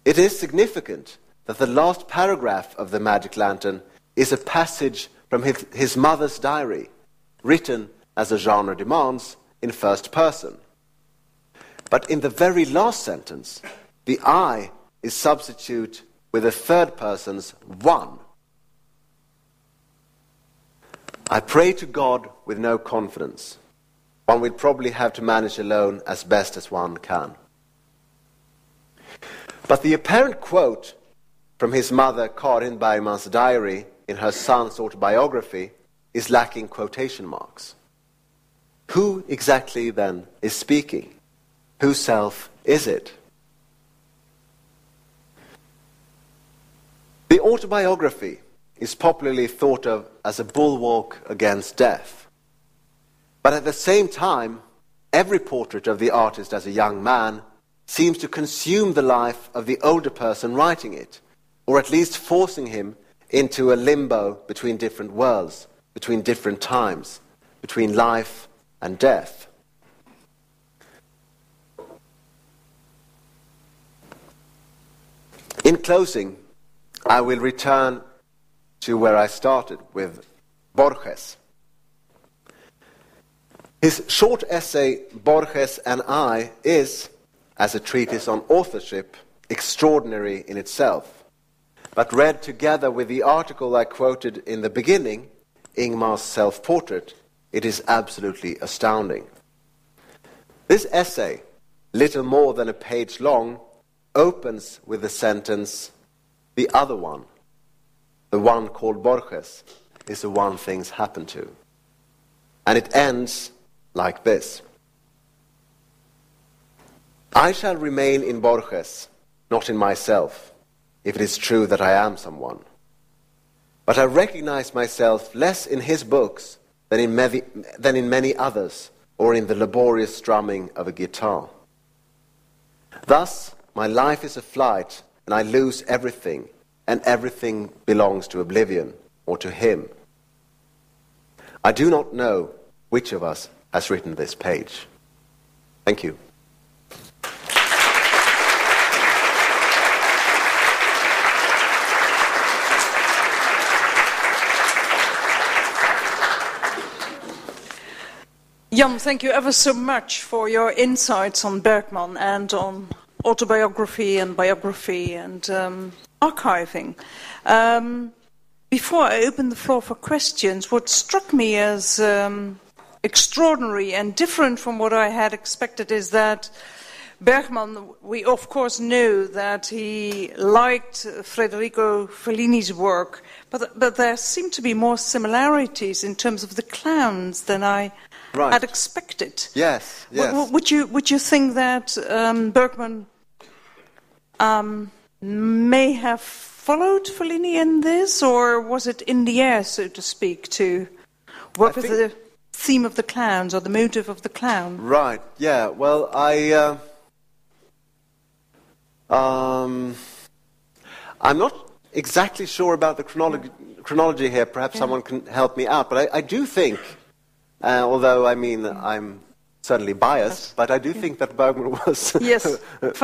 It is significant that the last paragraph of The Magic Lantern is a passage from his mother's diary, written, as the genre demands, in first person. But in the very last sentence, the I is substituted with a third person's one. I pray to God with no confidence. One will probably have to manage alone as best as one can. But the apparent quote from his mother, Karin Bergman's diary, in her son's autobiography, is lacking quotation marks. Who exactly, then, is speaking? Whose self is it? The autobiography is popularly thought of as a bulwark against death. But at the same time, every portrait of the artist as a young man seems to consume the life of the older person writing it, or at least forcing him into a limbo between different worlds, between different times, between life and death. In closing, I will return to where I started, with Borges. His short essay, Borges and I, is, as a treatise on authorship, extraordinary in itself. But read together with the article I quoted in the beginning, Ingmar's self-portrait, it is absolutely astounding. This essay, little more than a page long, opens with the sentence, "The other one, the one called Borges, is the one things happen to." And it ends like this. I shall remain in Borges, not in myself, if it is true that I am someone. But I recognize myself less in his books than in many others, or in the laborious strumming of a guitar. Thus, my life is a flight, and I lose everything, and everything belongs to oblivion, or to him. I do not know which of us has written this page. Thank you. Jan, thank you ever so much for your insights on Bergman and on autobiography and biography and archiving. Before I open the floor for questions, what struck me as extraordinary and different from what I had expected is that Bergman, we of course know that he liked Federico Fellini's work, but there seem to be more similarities in terms of the clowns than I had expected. Yes, yes. Would you think that Bergman may have followed Fellini in this, or was it in the air, so to speak, to work with the theme of the clowns or the motive of the clown? Right. Yeah. Well, I'm not exactly sure about the chronology here. Perhaps someone can help me out. But I do think, although I mean I'm certainly biased, but I do think that Bergman was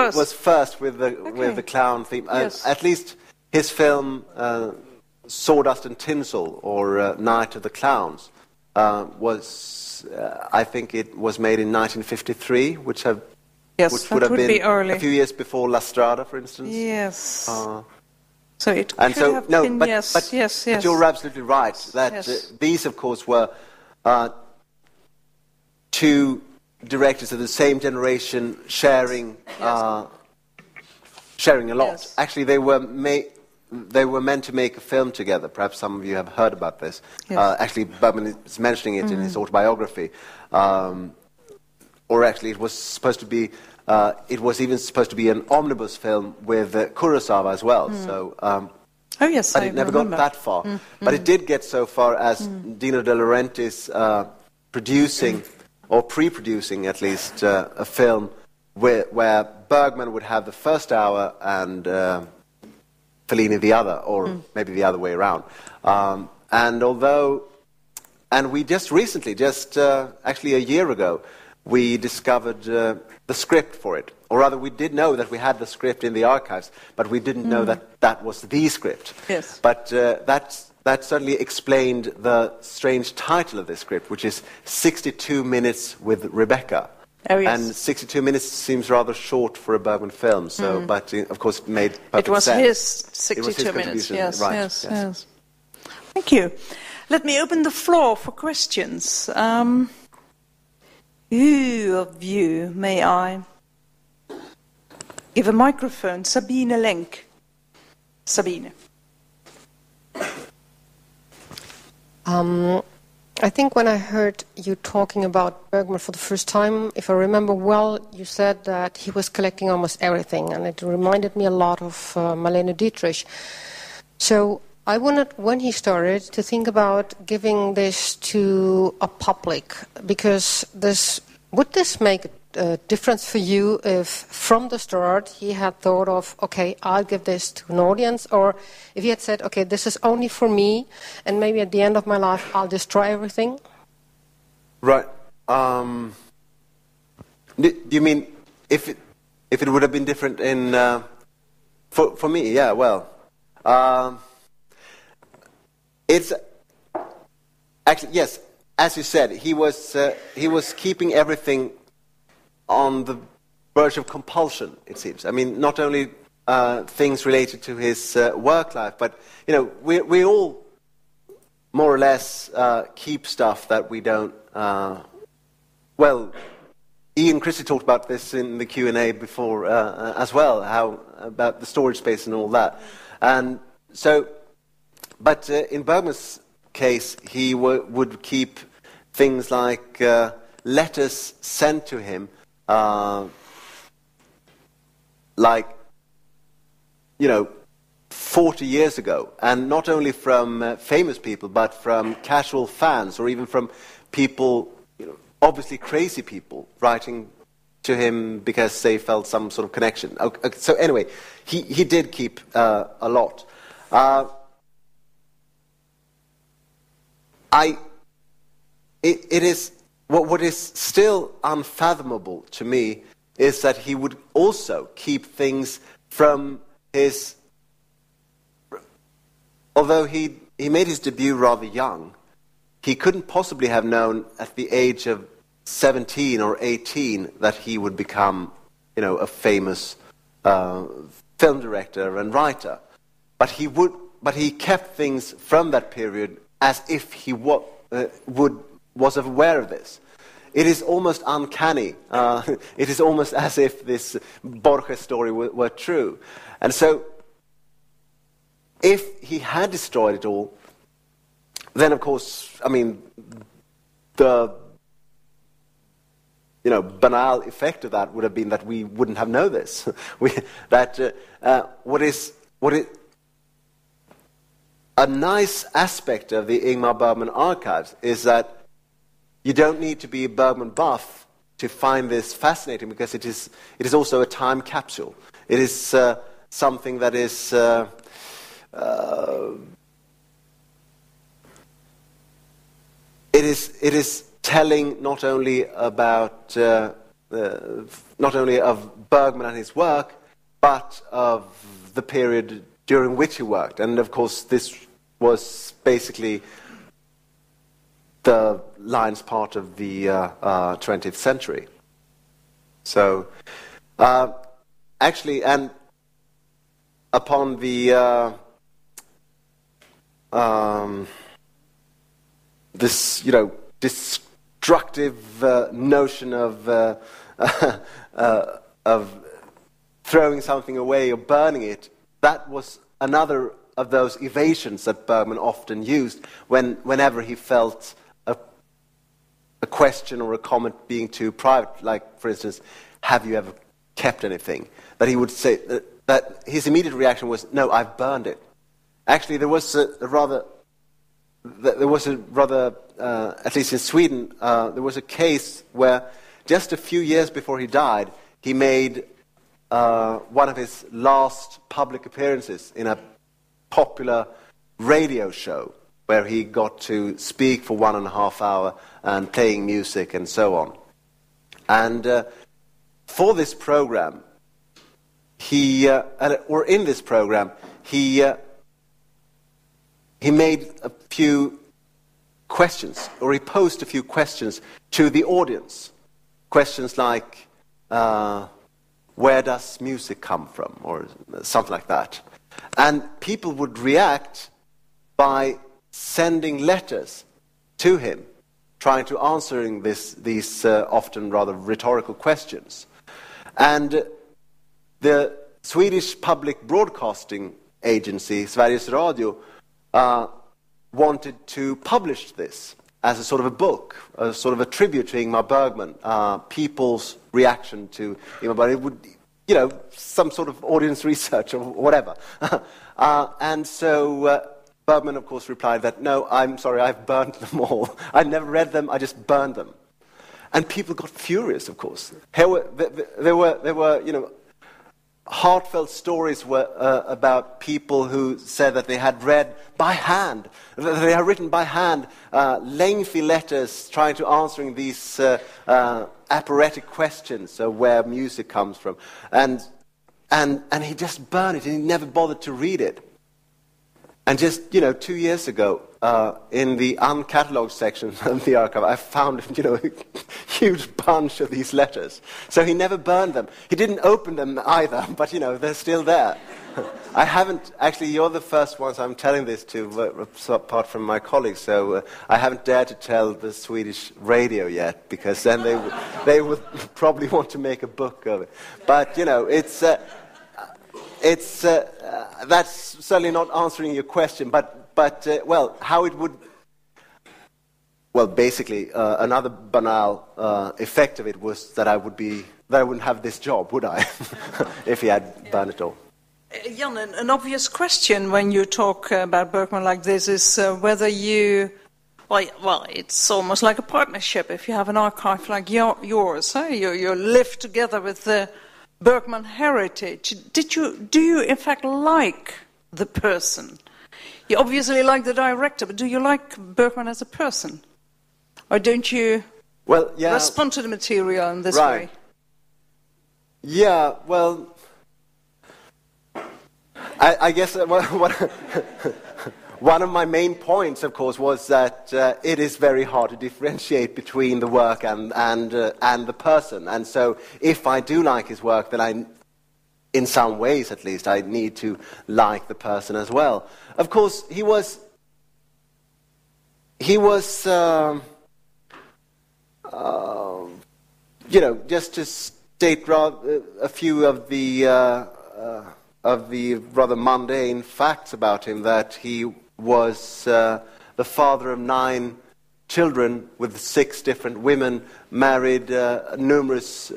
was first with the clown theme. At least his film Sawdust and Tinsel, or Night of the Clowns, was I think it was made in 1953, which would have been early. A few years before La Strada, for instance. Yes. So it could have been, but you're absolutely right that these, of course, were two directors of the same generation sharing a lot. Yes. Actually, they were meant to make a film together. Perhaps some of you have heard about this. Yes. Actually, Bergman is mentioning it in his autobiography. Or actually, it was supposed to be. It was even supposed to be an omnibus film with Kurosawa as well. So, but it never got that far. But it did get so far as Dino De Laurentiis producing, or pre-producing at least, a film where Bergman would have the first hour and Fellini the other, or maybe the other way around. And we just recently, actually a year ago, we discovered the script for it. Or rather, we did know that we had the script in the archives, but we didn't know that was the script. Yes. But that certainly explained the strange title of this script, which is 62 Minutes with Rebecca. Oh, yes. And 62 minutes seems rather short for a Bergman film, so, but of course it made perfect sense. It was his 62 minutes, yes, right, yes. Thank you. Let me open the floor for questions. Who of you may I give a microphone? Sabine Lenk. Sabine. I think when I heard you talking about Bergman for the first time, if I remember well, you said that he was collecting almost everything, and it reminded me a lot of Marlene Dietrich. So I wanted, when he started, to think about giving this to a public, because would this make a difference for you if from the start he had thought of, okay, I'll give this to an audience, or if he had said, okay, this is only for me, and maybe at the end of my life I'll destroy everything? Right. Do you mean if it would have been different in for me? Yeah. Well, it's actually yes. As you said, he was keeping everything on the verge of compulsion, it seems. I mean, not only things related to his work life, but we all more or less keep stuff that we don't. Well, Ian Christie talked about this in the Q&A before as well, how about the storage space and all that, and so. But in Bergman's case, he would keep things like letters sent to him. Like 40 years ago, and not only from famous people, but from casual fans, or even from people, obviously crazy people, writing to him because they felt some sort of connection. Okay, so anyway, he did keep a lot. It is what is still unfathomable to me is that he would also keep things from his... Although he made his debut rather young, he couldn't possibly have known at the age of 17 or 18 that he would become, a famous film director and writer. But he kept things from that period as if he was aware of this. It is almost uncanny. It is almost as if this Borges story were true. And so, if he had destroyed it all, then of course, the banal effect of that would have been that we wouldn't have known this. A nice aspect of the Ingmar Bergman archives is that you don't need to be a Bergman buff to find this fascinating, because it is also a time capsule. It is something that is it is telling not only about not only of Bergman and his work, but of the period during which he worked. And of course, this was basically the lion's part of the 20th century. So, actually, and upon the this, destructive notion of throwing something away or burning it, that was another of those evasions that Bergman often used whenever he felt a question or a comment being too private. Like, for instance, have you ever kept anything? That he would say that his immediate reaction was, no, I've burned it. Actually, there was a rather, at least in Sweden, there was a case where just a few years before he died, he made one of his last public appearances in a popular radio show where he got to speak for 1.5 hours and playing music and so on. And for this program, he made a few questions, or he posed a few questions to the audience. Questions like, where does music come from? Or something like that. And people would react by sending letters to him, trying to answering these often rather rhetorical questions. And the Swedish public broadcasting agency, Sveriges Radio, wanted to publish this as a sort of a book, a sort of a tribute to Ingmar Bergman, people's reaction to Ingmar Bergman. It would, some sort of audience research or whatever. And so Bergman, of course, replied that, no, I'm sorry, I've burnt them all. I never read them, I just burned them. And people got furious, of course. There were heartfelt stories about people who said that they had read by hand, that they had written by hand lengthy letters trying to answering these aphoretic questions of where music comes from. And he just burned it, and he never bothered to read it. And just, 2 years ago, in the uncatalogued section of the archive, I found, a huge bunch of these letters. So he never burned them. He didn't open them either, but, they're still there. I haven't, actually, you're the first ones I'm telling this to, apart from my colleagues, so I haven't dared to tell the Swedish radio yet, because then they would probably want to make a book of it. But, that's certainly not answering your question, but how it would... Well, basically, another banal effect of it was that I wouldn't have this job, would I, if he had burned it all. Jan, an obvious question when you talk about Bergman like this is whether you... Well, it's almost like a partnership if you have an archive like yours. You live together with the Bergman heritage. Do you in fact like the person? You obviously like the director, but do you like Bergman as a person? Or don't you Well, yeah. respond to the material in this Right. way? Yeah, well, I guess one of my main points, of course, was that it is very hard to differentiate between the work and the person. And so if I do like his work, then in some ways at least, I need to like the person as well. Of course, he was just to state a few of the rather mundane facts about him, that he was the father of 9 children with 6 different women, married numerous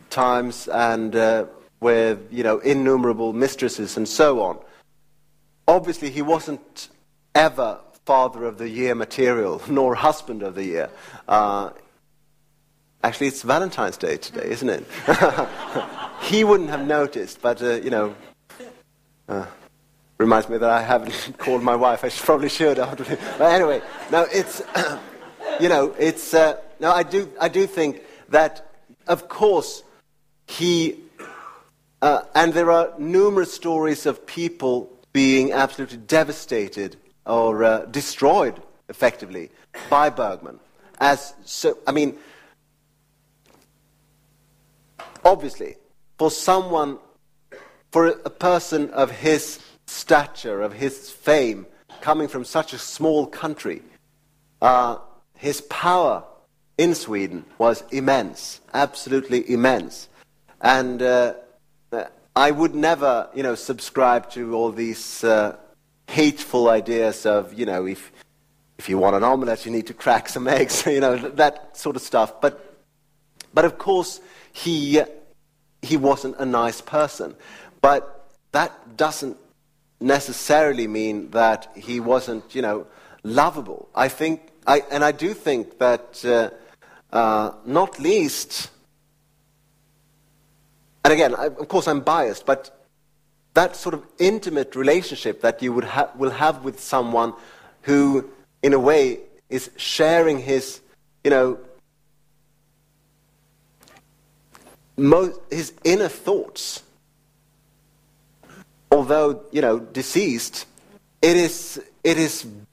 times, and with innumerable mistresses and so on. Obviously, he wasn't ever Father of the Year material, nor Husband of the Year. Actually, it's Valentine's Day today, isn't it? He wouldn't have noticed, but, reminds me that I haven't called my wife. I probably should. But anyway, no, it's, no, I do think that, of course, and there are numerous stories of people being absolutely devastated or destroyed, effectively, by Bergman. Obviously, for a person of his stature, of his fame, coming from such a small country, his power in Sweden was immense, absolutely immense. And I would never, subscribe to all these hateful ideas of, if you want an omelette, you need to crack some eggs, that sort of stuff. But of course, he wasn't a nice person. But that doesn't necessarily mean that he wasn't, lovable. I do think that, not least, and again, of course I'm biased, but that sort of intimate relationship that you will have with someone who, in a way, is sharing his, his inner thoughts. Although, deceased, it is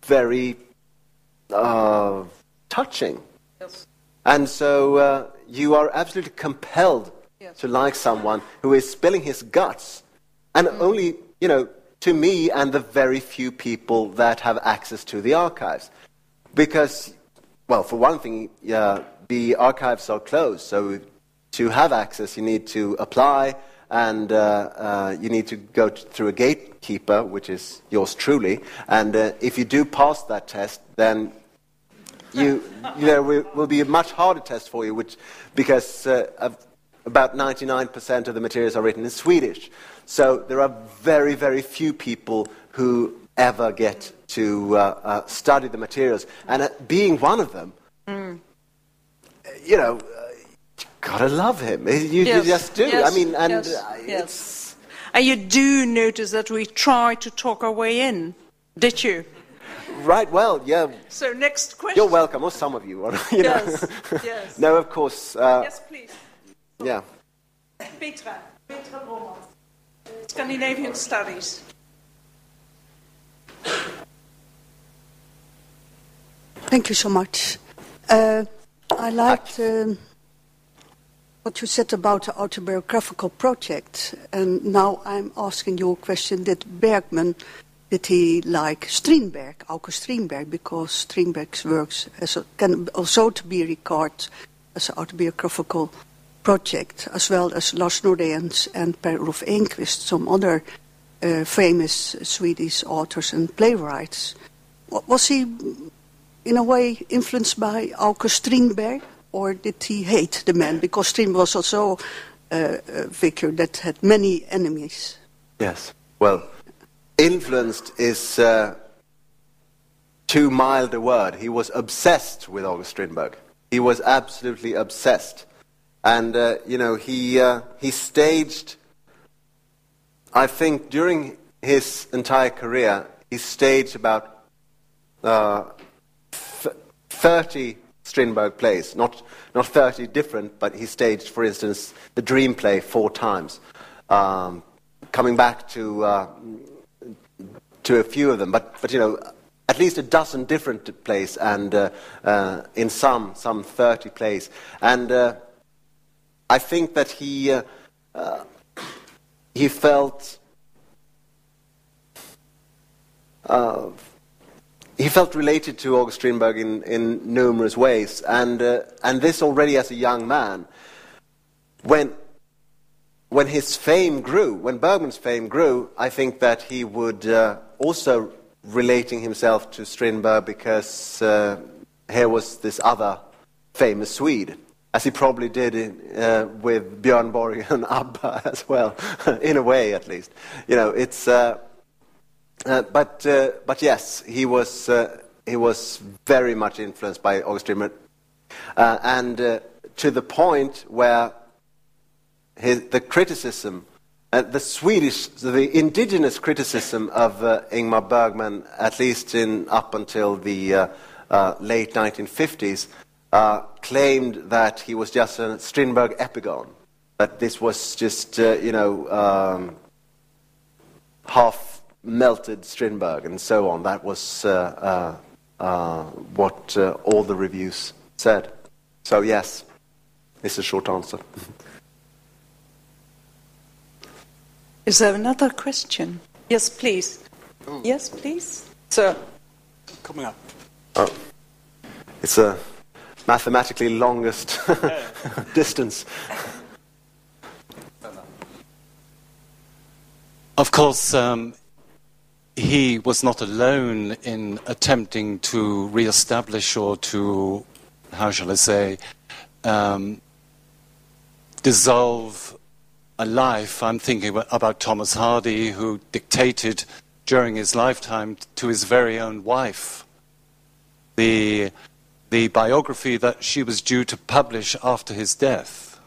very touching. Yes. And so you are absolutely compelled to like someone who is spilling his guts. And only, to me and the very few people that have access to the archives. Because, well, for one thing, the archives are closed. So to have access, you need to apply, and you need to go through a gatekeeper, which is yours truly. And if you do pass that test, then there will be a much harder test for you, because about 99% of the materials are written in Swedish. So there are very, very few people who ever get to study the materials. And being one of them, you gotta love him. You just do. Yes. I mean, and yes. And you do notice that we try to talk our way in, did you? Right, well, yeah. So next question. You're welcome, or some of you. Yes, yes. No, of course. Yes, please. Yeah. Petra Broman, Scandinavian Studies. Thank you so much. I liked what you said about the autobiographical project, and now I'm asking you a question. Did he like Strindberg, Auke Strindberg, because Strindberg's works can also to be regarded as an autobiographical project, as well as Lars Noréns and Per-Olof Enquist, some other famous Swedish authors and playwrights. Was he, in a way, influenced by Auke Strindberg, or did he hate the man? Because Strindberg was also a figure that had many enemies. Yes, well, influenced is too mild a word. He was obsessed with August Strindberg. He was absolutely obsessed. And, he staged, I think, during his entire career, he staged about 30 Strindberg plays. Not 30 different, but he staged, for instance, the Dream play 4 times. Coming back to a few of them, but at least a dozen different plays, and in some 30 plays. And I think that he felt related to August Strindberg in numerous ways, and this already as a young man. When his fame grew, when Bergman's fame grew, I think that he would also relating himself to Strindberg because here was this other famous Swede, as he probably did with Björn Borg and ABBA as well, in a way at least. It's but yes, he was very much influenced by August Strindberg, and to the point where the criticism, the indigenous criticism of Ingmar Bergman, at least up until the late 1950s, claimed that he was just a Strindberg epigon, that this was just, half-melted Strindberg, and so on. That was what all the reviews said. So yes, it's a short answer. Is there another question? Yes, please. Yes, please. Sir. Coming up. Oh. It's a mathematically longest distance. Of course, he was not alone in attempting to re-establish or to, how shall I say, dissolve a life. I'm thinking about Thomas Hardy, who dictated during his lifetime to his very own wife the biography that she was due to publish after his death.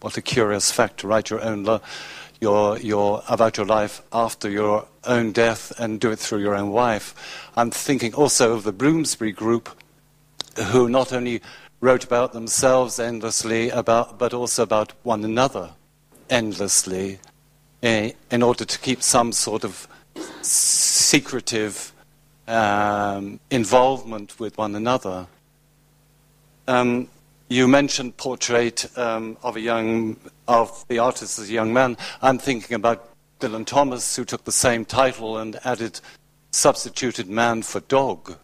What a curious fact, to write your own about your life after your own death and do it through your own wife. I'm thinking also of the Bloomsbury group, who not only wrote about themselves endlessly, but also about one another endlessly, in order to keep some sort of secretive involvement with one another. You mentioned portrait of the artist as a young man. I'm thinking about Dylan Thomas, who took the same title and substituted man for dog.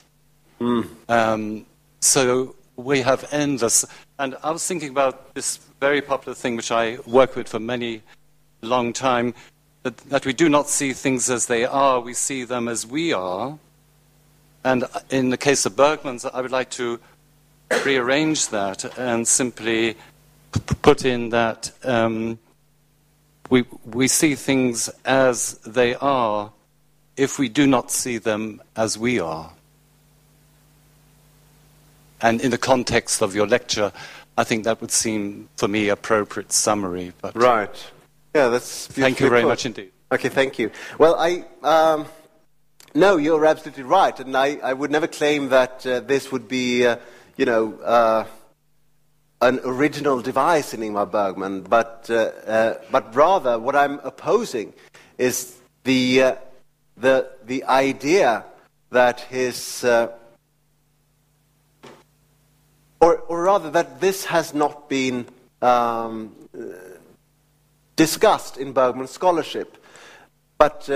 So we have endless. And I was thinking about this very popular thing, which I work with for many long time, that we do not see things as they are, we see them as we are. And in the case of Bergman's, I would like to rearrange that and simply put in that we see things as they are if we do not see them as we are. And in the context of your lecture, I think that would seem, for me, appropriate summary. But right. Yeah, that's beautifully thank you very put. much indeed. Okay, thank you. Well, no, you're absolutely right, and I would never claim that this would be, an original device in Ingmar Bergman, but rather what I'm opposing is the idea that his, or rather that this has not been discussed in Bergman's scholarship. But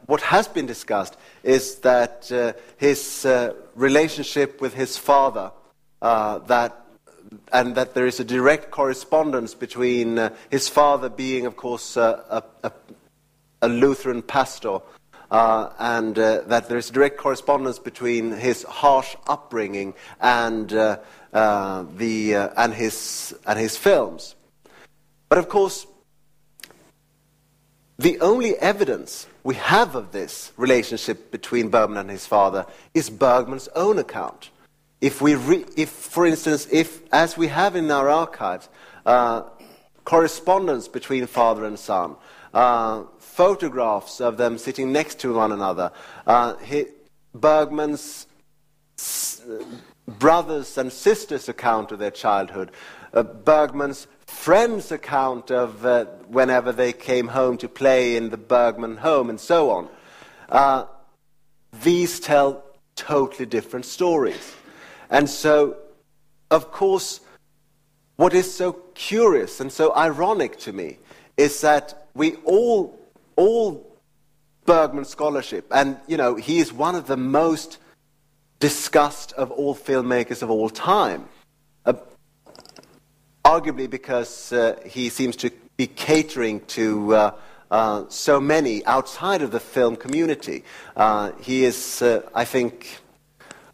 what has been discussed is that his relationship with his father, that there is a direct correspondence between his father being, of course, a Lutheran pastor, and that there is a direct correspondence between his harsh upbringing and his films. But of course, the only evidence we have of this relationship between Bergman and his father is Bergman's own account. For instance, as we have in our archives, correspondence between father and son, photographs of them sitting next to one another, Bergman's brothers' and sisters' account of their childhood, Bergman's friends' account of whenever they came home to play in the Bergman home, and so on. These tell totally different stories. And so, of course, what is so curious and so ironic to me is that we all Bergman scholarship, and, you know, he is one of the most discussed of all filmmakers of all time. Arguably because he seems to be catering to so many outside of the film community. He is, I think,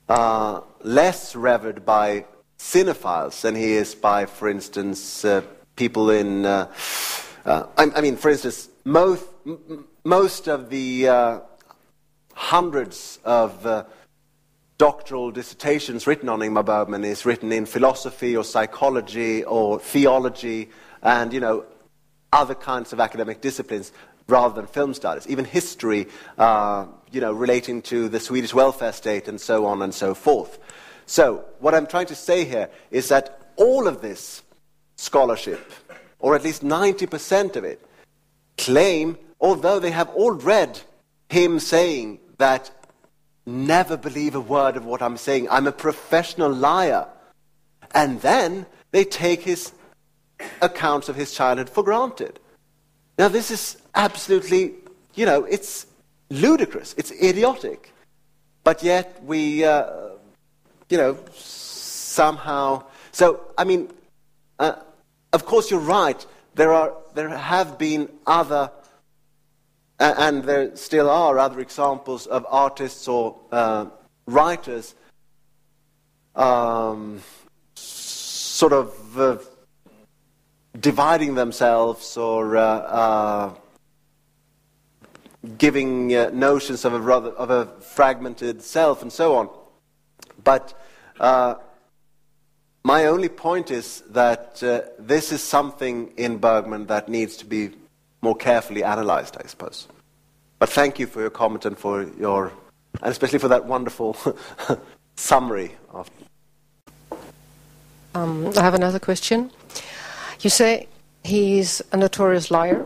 less revered by cinephiles than he is by, for instance, people in... I mean, for instance, most of the hundreds of doctoral dissertations written on Ingmar Bergman is written in philosophy or psychology or theology and, you know, other kinds of academic disciplines rather than film studies. Even history, you know, relating to the Swedish welfare state and so on and so forth. So, what I'm trying to say here is that all of this scholarship, or at least 90% of it, claim, although they have all read him saying that never believe a word of what I'm saying, I'm a professional liar, and then they take his accounts of his childhood for granted. Now this is absolutely, you know, it's ludicrous, it's idiotic, but yet we, you know, somehow... So, I mean, of course you're right, there have been other, and there still are other examples of artists or writers sort of dividing themselves or giving notions of a fragmented self and so on. But my only point is that this is something in Bergman that needs to be more carefully analyzed, I suppose. But thank you for your comment and for your, and especially for that wonderful summary of. I have another question. You say he's a notorious liar.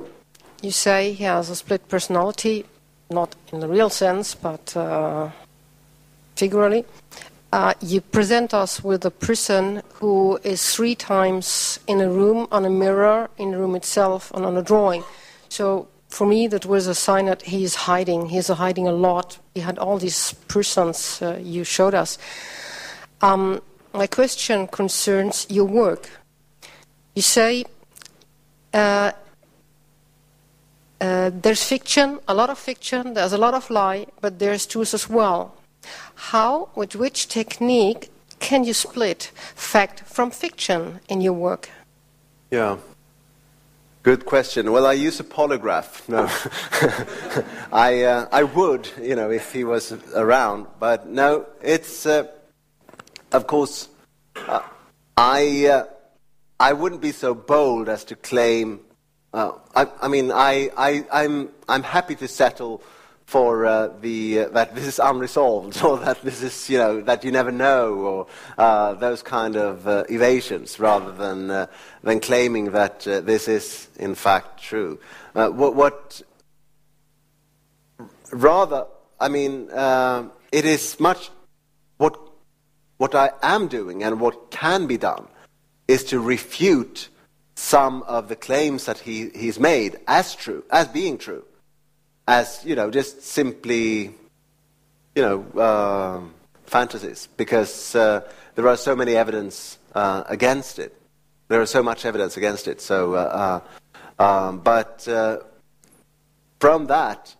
You say he has a split personality, not in the real sense, but figuratively. You present us with a person who is 3 times in a room, on a mirror, in the room itself, and on a drawing. So for me, that was a sign that he is hiding. He is hiding a lot. He had all these persons you showed us. My question concerns your work. You say there's fiction, a lot of fiction, there's a lot of lie, but there's truth as well. How, with which technique, can you split fact from fiction in your work? Yeah. Good question. Well, I use a polygraph. No, I would, you know, if he was around. But no, it's of course, I wouldn't be so bold as to claim. I mean, I'm happy to settle for that this is unresolved, or that this is, you know, that you never know, or those kind of evasions, rather than claiming that this is in fact true. Rather, I mean, it is much what I am doing and what can be done is to refute some of the claims that he's made as true, as being true. As, you know, just simply, you know, fantasies, because there are so many evidence against it. There is so much evidence against it. So, but from that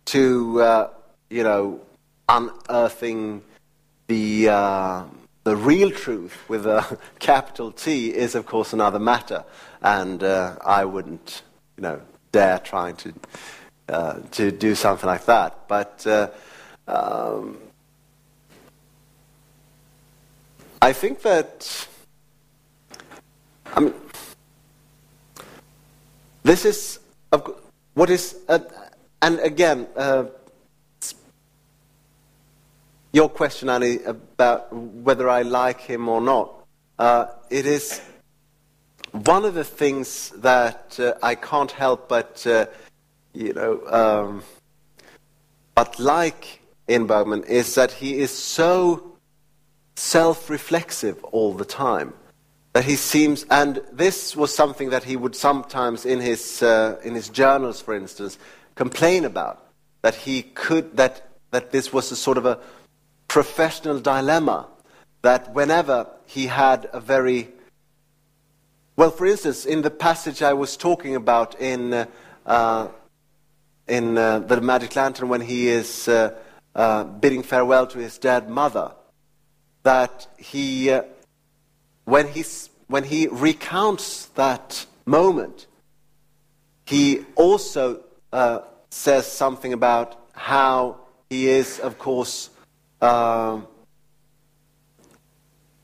to, you know, unearthing the real truth with a capital T is, of course, another matter, and I wouldn't, you know, dare trying to do something like that. But I think that, I mean, this is what is, and again, your question, Annie, about whether I like him or not, it is one of the things that I can't help but, but like in Bergman is that he is so self-reflexive all the time. That he seems, and this was something that he would sometimes in his journals, for instance, complain about. That that this was a sort of a professional dilemma. That whenever he had a very, well, for instance, in the passage I was talking about in The Magic Lantern, when he is bidding farewell to his dead mother, that he, when he recounts that moment, he also says something about how he is, of course,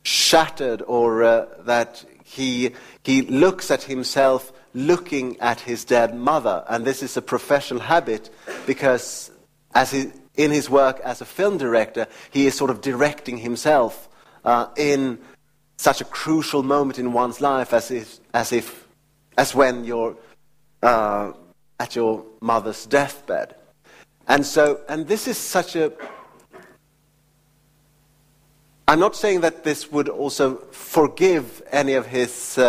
shattered, or that he looks at himself looking at his dead mother. And this is a professional habit because in his work as a film director, he is sort of directing himself in such a crucial moment in one's life as when you're at your mother's deathbed. And this is such a... I'm not saying that this would also forgive any of his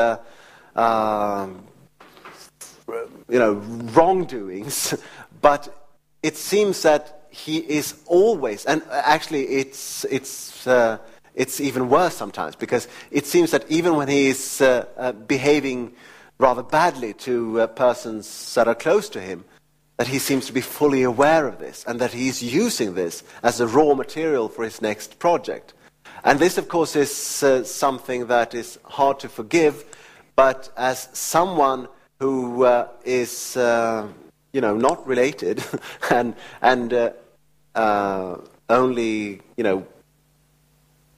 wrongdoings, but it seems that he is always, and actually it's even worse sometimes, because it seems that even when he is behaving rather badly to persons that are close to him, that he seems to be fully aware of this, and that he's using this as a raw material for his next project. And this, of course, is something that is hard to forgive, but as someone who is, not related and only,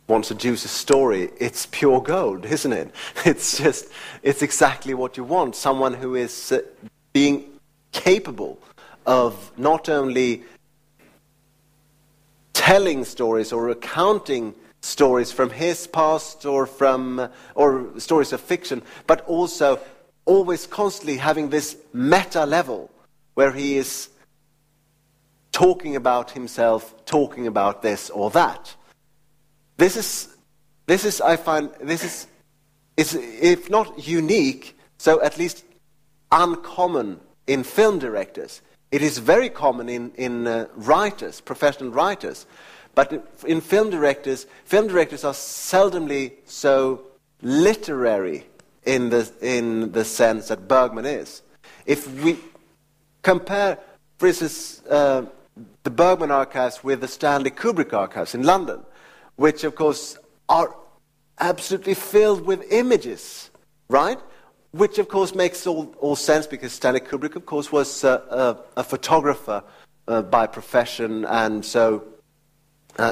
wants to juice a story, it's pure gold, isn't it? It's exactly what you want. Someone who is being capable of not only telling stories or recounting stories from his past or stories of fiction, but also always constantly having this meta level where he is talking about himself, talking about this or that. This is I find is if not unique, so at least uncommon in film directors. It is very common in writers, professional writers. But in film directors are seldomly so literary in the sense that Bergman is. If we compare, for instance, the Bergman archives with the Stanley Kubrick archives in London, which of course are absolutely filled with images, right? Which of course makes all sense, because Stanley Kubrick, of course, was a photographer by profession, and so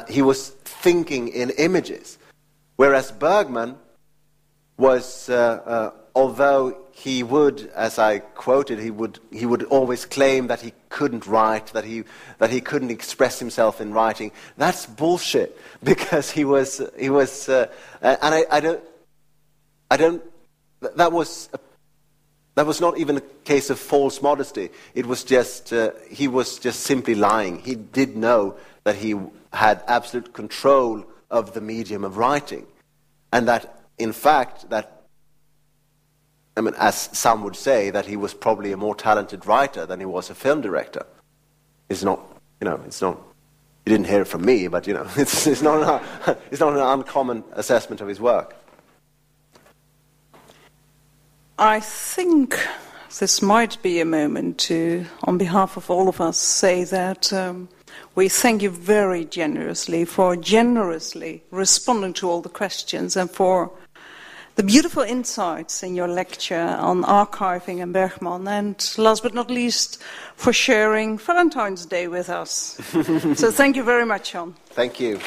he was thinking in images. Whereas Bergman was, although he would, as I quoted, he would always claim that he couldn't write, that he couldn't express himself in writing. That's bullshit, because he was, and I don't. That was not even a case of false modesty. It was just he was just simply lying. He did know that he had absolute control of the medium of writing, and that in fact as some would say, that he was probably a more talented writer than he was a film director. It's not, it's not. You didn't hear it from me, but it's not an uncommon assessment of his work. I think this might be a moment to, on behalf of all of us, say that we thank you very generously for generously responding to all the questions, and for the beautiful insights in your lecture on archiving and Bergman, and last but not least, for sharing Valentine's Day with us. So thank you very much, Jan. Thank you.